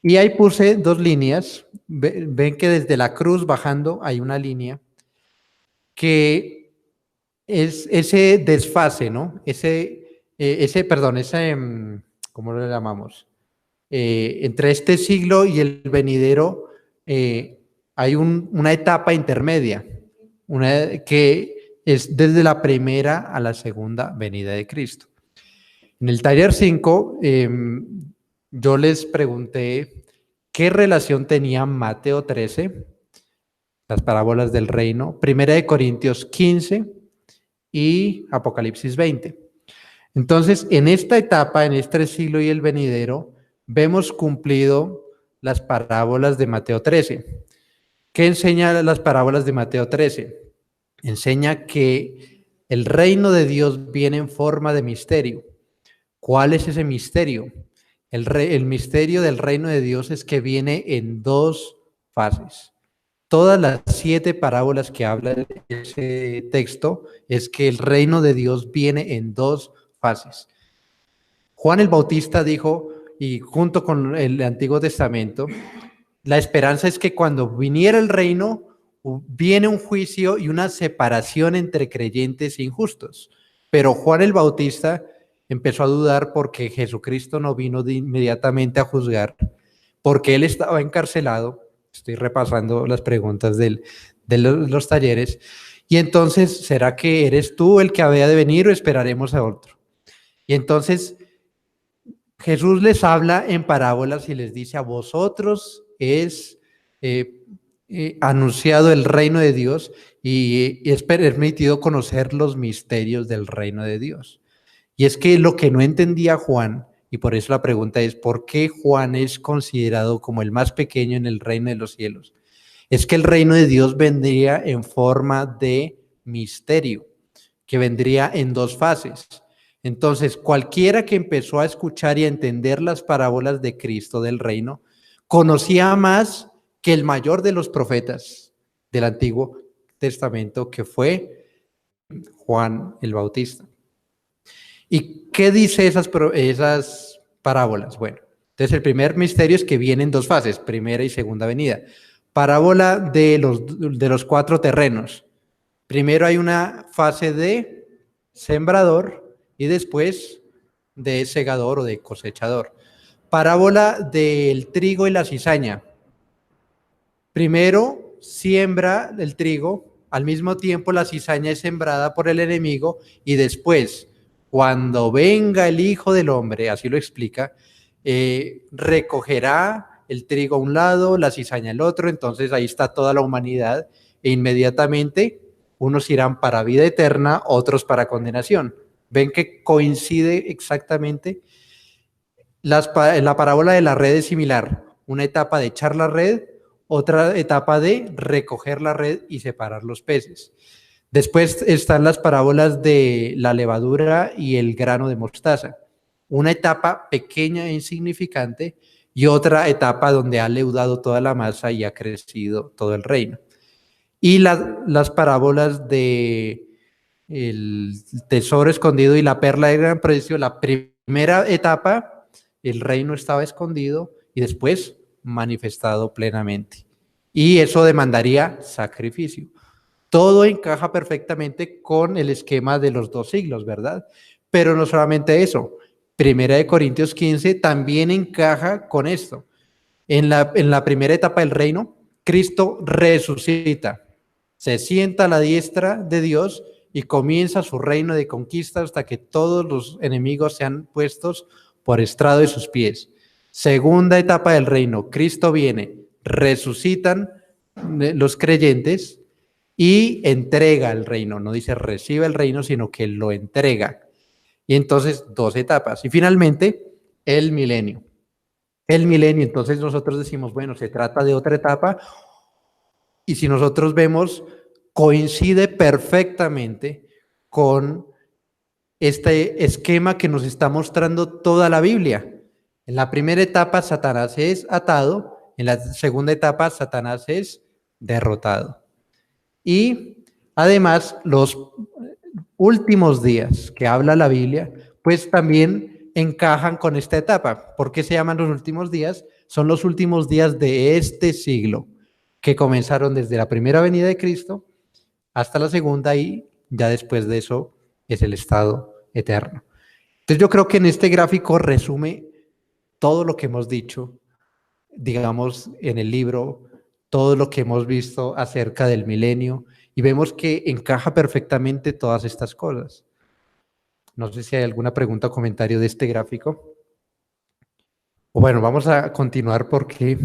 Y ahí puse dos líneas. Ven que desde la cruz bajando hay una línea que es ese desfase, ¿no? ¿Cómo lo llamamos? Entre este siglo y el venidero hay una etapa intermedia, que es desde la primera a la segunda venida de Cristo. En el taller 5, yo les pregunté qué relación tenía Mateo 13, las parábolas del reino, Primera de Corintios 15 y Apocalipsis 20. Entonces, en esta etapa, en este siglo y el venidero, vemos cumplido las parábolas de Mateo 13. ¿Qué enseña las parábolas de Mateo 13? Enseña que el reino de Dios viene en forma de misterio. ¿Cuál es ese misterio? El misterio del reino de Dios es que viene en dos fases. Todas las 7 parábolas que habla ese texto es que el reino de Dios viene en dos fases. Juan el Bautista dijo, y junto con el Antiguo Testamento, la esperanza es que cuando viniera el reino, viene un juicio y una separación entre creyentes e injustos. Pero Juan el Bautista empezó a dudar porque Jesucristo no vino inmediatamente a juzgar, porque él estaba encarcelado. Estoy repasando las preguntas de los talleres. Y entonces, ¿será que eres tú el que había de venir o esperaremos a otro? Y entonces Jesús les habla en parábolas y les dice: a vosotros es anunciado el reino de Dios y es permitido conocer los misterios del reino de Dios. Y es que lo que no entendía Juan, y por eso la pregunta es, ¿por qué Juan es considerado como el más pequeño en el reino de los cielos? Es que el reino de Dios vendría en forma de misterio, que vendría en dos fases. Entonces, cualquiera que empezó a escuchar y a entender las parábolas de Cristo del reino, conocía más que el mayor de los profetas del Antiguo Testamento, que fue Juan el Bautista. ¿Y qué dice esas parábolas? Bueno, entonces el primer misterio es que vienen dos fases, primera y segunda venida. Parábola de los 4 terrenos. Primero hay una fase de sembrador y después de segador o de cosechador. Parábola del trigo y la cizaña. Primero siembra el trigo, al mismo tiempo la cizaña es sembrada por el enemigo y después, cuando venga el Hijo del Hombre, así lo explica, recogerá el trigo a un lado, la cizaña al otro, entonces ahí está toda la humanidad e inmediatamente unos irán para vida eterna, otros para condenación. ¿Ven que coincide exactamente? La parábola de la red es similar, una etapa de echar la red, otra etapa de recoger la red y separar los peces. Después están las parábolas de la levadura y el grano de mostaza, una etapa pequeña e insignificante y otra etapa donde ha leudado toda la masa y ha crecido todo el reino. Y las parábolas de el tesoro escondido y la perla de gran precio, la primera etapa, el reino estaba escondido y después manifestado plenamente. Y eso demandaría sacrificio. Todo encaja perfectamente con el esquema de los 2 siglos, ¿verdad? Pero no solamente eso. Primera de Corintios 15 también encaja con esto. En la primera etapa del reino, Cristo resucita, se sienta a la diestra de Dios y comienza su reino de conquista hasta que todos los enemigos sean puestos por estrado de sus pies. Segunda etapa del reino, Cristo viene, resucitan los creyentes y entrega el reino. No dice recibe el reino, sino que lo entrega. Y entonces 2 etapas. Y finalmente, el milenio. El milenio, entonces nosotros decimos, bueno, se trata de otra etapa. Y si nosotros vemos, coincide perfectamente con este esquema que nos está mostrando toda la Biblia. En la primera etapa, Satanás es atado. En la segunda etapa, Satanás es derrotado. Y además, los últimos días que habla la Biblia, pues también encajan con esta etapa. ¿Por qué se llaman los últimos días? Son los últimos días de este siglo, que comenzaron desde la primera venida de Cristo hasta la segunda y ya después de eso es el estado eterno. Entonces yo creo que en este gráfico resume todo lo que hemos dicho, digamos, en el libro, todo lo que hemos visto acerca del milenio y vemos que encaja perfectamente todas estas cosas. No sé si hay alguna pregunta o comentario de este gráfico. O bueno, vamos a continuar porque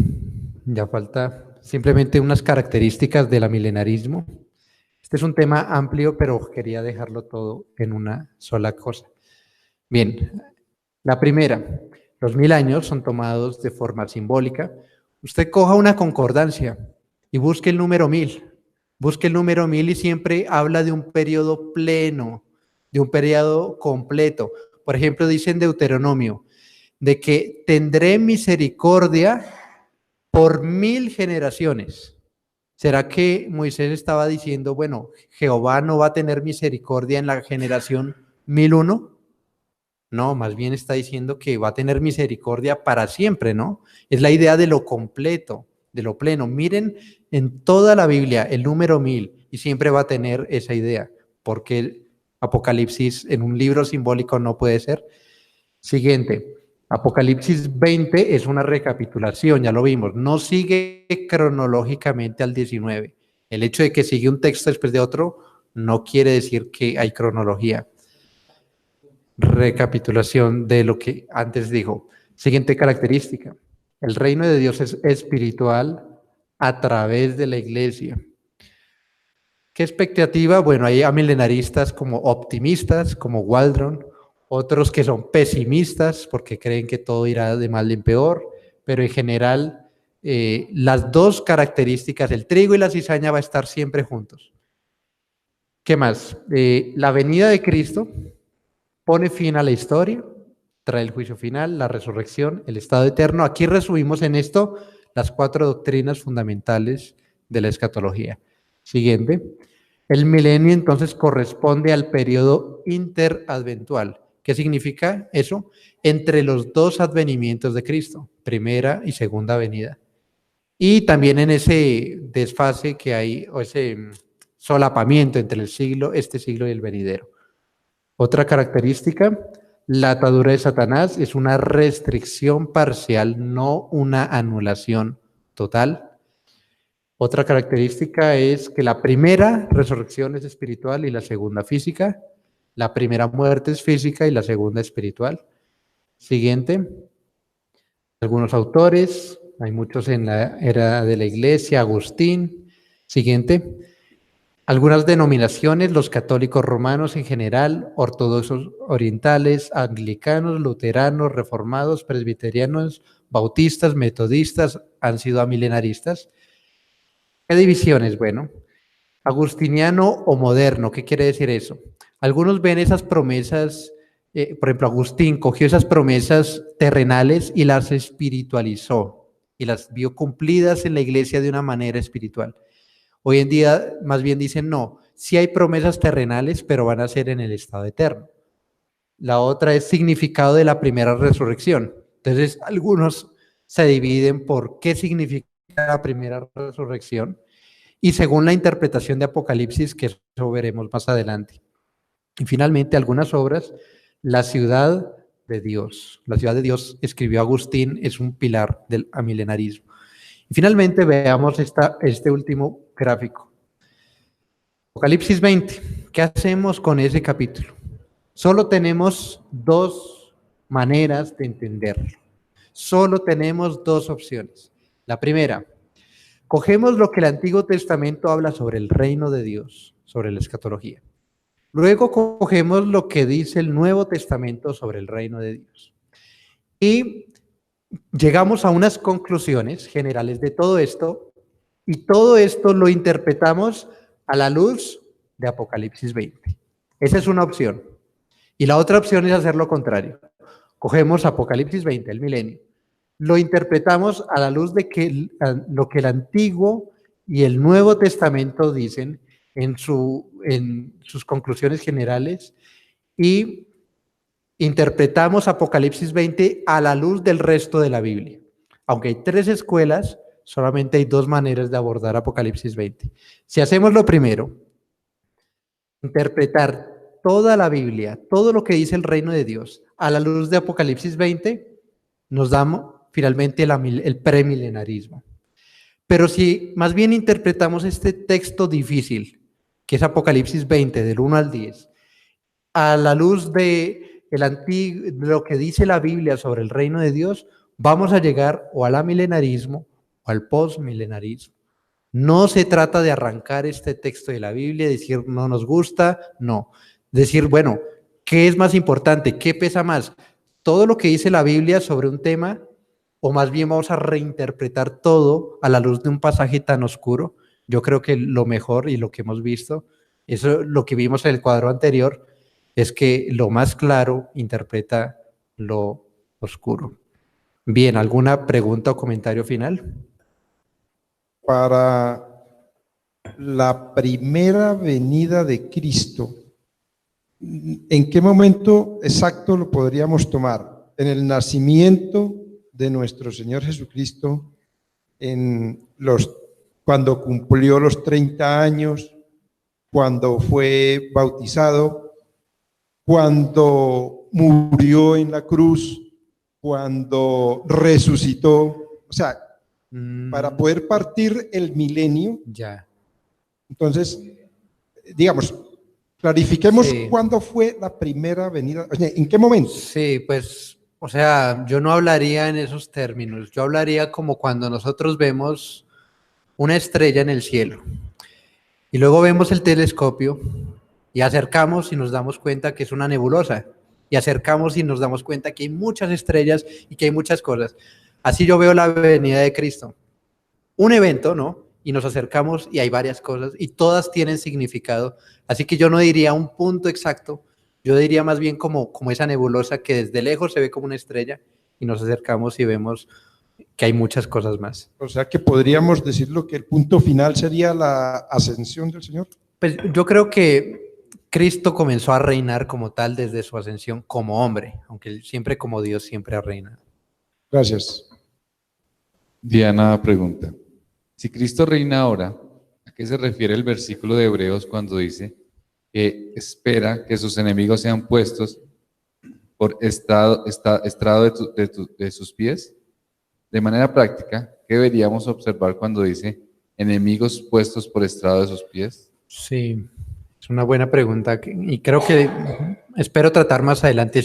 ya falta simplemente unas características del milenarismo. Este es un tema amplio, pero quería dejarlo todo en una sola cosa. Bien, la primera, los 1000 años son tomados de forma simbólica. Usted coja una concordancia y busque el número 1000. Busque el número 1000 y siempre habla de un periodo pleno, de un periodo completo. Por ejemplo, dice en Deuteronomio, de que tendré misericordia por 1000 generaciones. ¿Será que Moisés estaba diciendo, bueno, Jehová no va a tener misericordia en la generación 1001? No, más bien está diciendo que va a tener misericordia para siempre, ¿no? Es la idea de lo completo, de lo pleno. Miren en toda la Biblia el número 1000 y siempre va a tener esa idea, porque el Apocalipsis en un libro simbólico no puede ser. Siguiente. Apocalipsis 20 es una recapitulación, ya lo vimos, no sigue cronológicamente al 19. El hecho de que sigue un texto después de otro no quiere decir que hay cronología. Recapitulación de lo que antes dijo. Siguiente característica, el reino de Dios es espiritual a través de la iglesia. ¿Qué expectativa? Bueno, hay amilenaristas como optimistas, como Waldron, otros que son pesimistas porque creen que todo irá de mal en peor, pero en general las 2 características, el trigo y la cizaña, va a estar siempre juntos. ¿Qué más? La venida de Cristo pone fin a la historia, trae el juicio final, la resurrección, el estado eterno. Aquí resumimos en esto las 4 doctrinas fundamentales de la escatología. Siguiente. El milenio entonces corresponde al periodo interadventual. ¿Qué significa eso? Entre los 2 advenimientos de Cristo, primera y segunda venida. Y también en ese desfase que hay, o ese solapamiento entre este siglo y el venidero. Otra característica, la atadura de Satanás es una restricción parcial, no una anulación total. Otra característica es que la primera resurrección es espiritual y la segunda física. La primera muerte es física y la segunda espiritual. Siguiente. Algunos autores, hay muchos en la era de la Iglesia, Agustín. Siguiente. Algunas denominaciones, los católicos romanos en general, ortodoxos orientales, anglicanos, luteranos, reformados, presbiterianos, bautistas, metodistas, han sido amilenaristas. ¿Qué divisiones? Bueno, agustiniano o moderno, ¿qué quiere decir eso? Algunos ven esas promesas, por ejemplo, Agustín cogió esas promesas terrenales y las espiritualizó y las vio cumplidas en la iglesia de una manera espiritual. Hoy en día más bien dicen no, sí hay promesas terrenales, pero van a ser en el estado eterno. La otra es significado de la primera resurrección. Entonces algunos se dividen por qué significa la primera resurrección y según la interpretación de Apocalipsis, que eso veremos más adelante. Y finalmente algunas obras, la ciudad de Dios. La ciudad de Dios, escribió Agustín, es un pilar del amilenarismo. Y finalmente veamos este último gráfico. Apocalipsis 20. ¿Qué hacemos con ese capítulo? Solo tenemos 2 maneras de entenderlo. Solo tenemos 2 opciones. La primera, cogemos lo que el Antiguo Testamento habla sobre el reino de Dios, sobre la escatología. Luego cogemos lo que dice el Nuevo Testamento sobre el reino de Dios. Y llegamos a unas conclusiones generales de todo esto, y todo esto lo interpretamos a la luz de Apocalipsis 20. Esa es una opción. Y la otra opción es hacer lo contrario. Cogemos Apocalipsis 20, el milenio, lo interpretamos a la luz de lo que el Antiguo y el Nuevo Testamento dicen en sus conclusiones generales, y interpretamos Apocalipsis 20 a la luz del resto de la Biblia. Aunque hay 3 escuelas, solamente hay 2 maneras de abordar Apocalipsis 20. Si hacemos lo primero, interpretar toda la Biblia, todo lo que dice el reino de Dios, a la luz de Apocalipsis 20, nos damos finalmente el premilenarismo. Pero si más bien interpretamos este texto difícil, que es Apocalipsis 20, del 1 al 10, a la luz de lo que dice la Biblia sobre el reino de Dios, vamos a llegar o al amilenarismo o al postmilenarismo. No se trata de arrancar este texto de la Biblia y decir no nos gusta, no. Decir, bueno, ¿qué es más importante? ¿Qué pesa más? ¿Todo lo que dice la Biblia sobre un tema, o más bien vamos a reinterpretar todo a la luz de un pasaje tan oscuro? Yo creo que lo mejor y lo que hemos visto, eso lo que vimos en el cuadro anterior, es que lo más claro interpreta lo oscuro. Bien, ¿alguna pregunta o comentario final? Para la primera venida de Cristo, ¿en qué momento exacto lo podríamos tomar? ¿En el nacimiento de nuestro Señor Jesucristo, cuando cumplió los 30 años, cuando fue bautizado, cuando murió en la cruz, cuando resucitó? O sea, para poder partir el milenio. Ya. Entonces, digamos, clarifiquemos Sí. cuándo fue la primera venida, o sea, ¿en qué momento? Sí, pues, o sea, yo no hablaría en esos términos. Yo hablaría como cuando nosotros vemos una estrella en el cielo y luego vemos el telescopio y acercamos y nos damos cuenta que es una nebulosa, y acercamos y nos damos cuenta que hay muchas estrellas y que hay muchas cosas. Así yo veo la venida de Cristo. Un evento, ¿no? y nos acercamos y hay varias cosas y todas tienen significado. Así que yo no diría un punto exacto, yo diría más bien como esa nebulosa que desde lejos se ve como una estrella y nos acercamos y vemos que hay muchas cosas más. O sea que podríamos decirlo que el punto final sería la ascensión del Señor. Pues yo creo que Cristo comenzó a reinar como tal desde su ascensión como hombre, aunque él siempre como Dios siempre ha reinado. Gracias. Diana pregunta, si Cristo reina ahora, ¿a qué se refiere el versículo de Hebreos cuando dice que espera que sus enemigos sean puestos por estrado de sus pies? De manera práctica, ¿qué deberíamos observar cuando dice enemigos puestos por estrado de sus pies? Sí, es una buena pregunta y creo que espero tratar más adelante,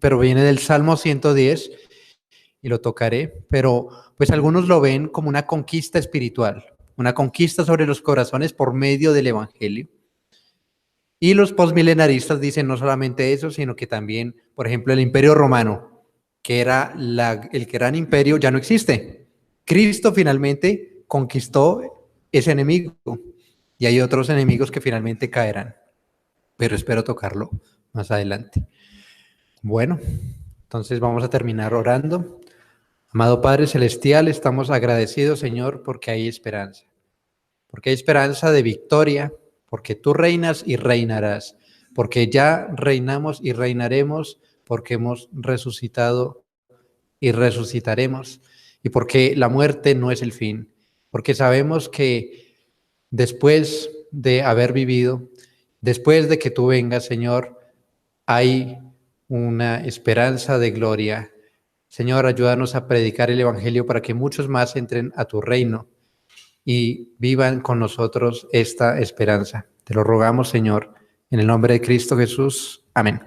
pero viene del Salmo 110 y lo tocaré, pero pues algunos lo ven como una conquista espiritual, una conquista sobre los corazones por medio del Evangelio. Y los postmilenaristas dicen no solamente eso, sino que también, por ejemplo, el Imperio Romano, que era el gran imperio, ya no existe. Cristo finalmente conquistó ese enemigo y hay otros enemigos que finalmente caerán, pero espero tocarlo más adelante. Bueno, entonces vamos a terminar orando. Amado Padre Celestial, estamos agradecidos, Señor, porque hay esperanza de victoria, porque tú reinas y reinarás, porque ya reinamos y reinaremos, porque hemos resucitado y resucitaremos, y porque la muerte no es el fin, porque sabemos que después de haber vivido, después de que tú vengas, Señor, hay una esperanza de gloria. Señor, ayúdanos a predicar el Evangelio para que muchos más entren a tu reino y vivan con nosotros esta esperanza. Te lo rogamos, Señor, en el nombre de Cristo Jesús. Amén.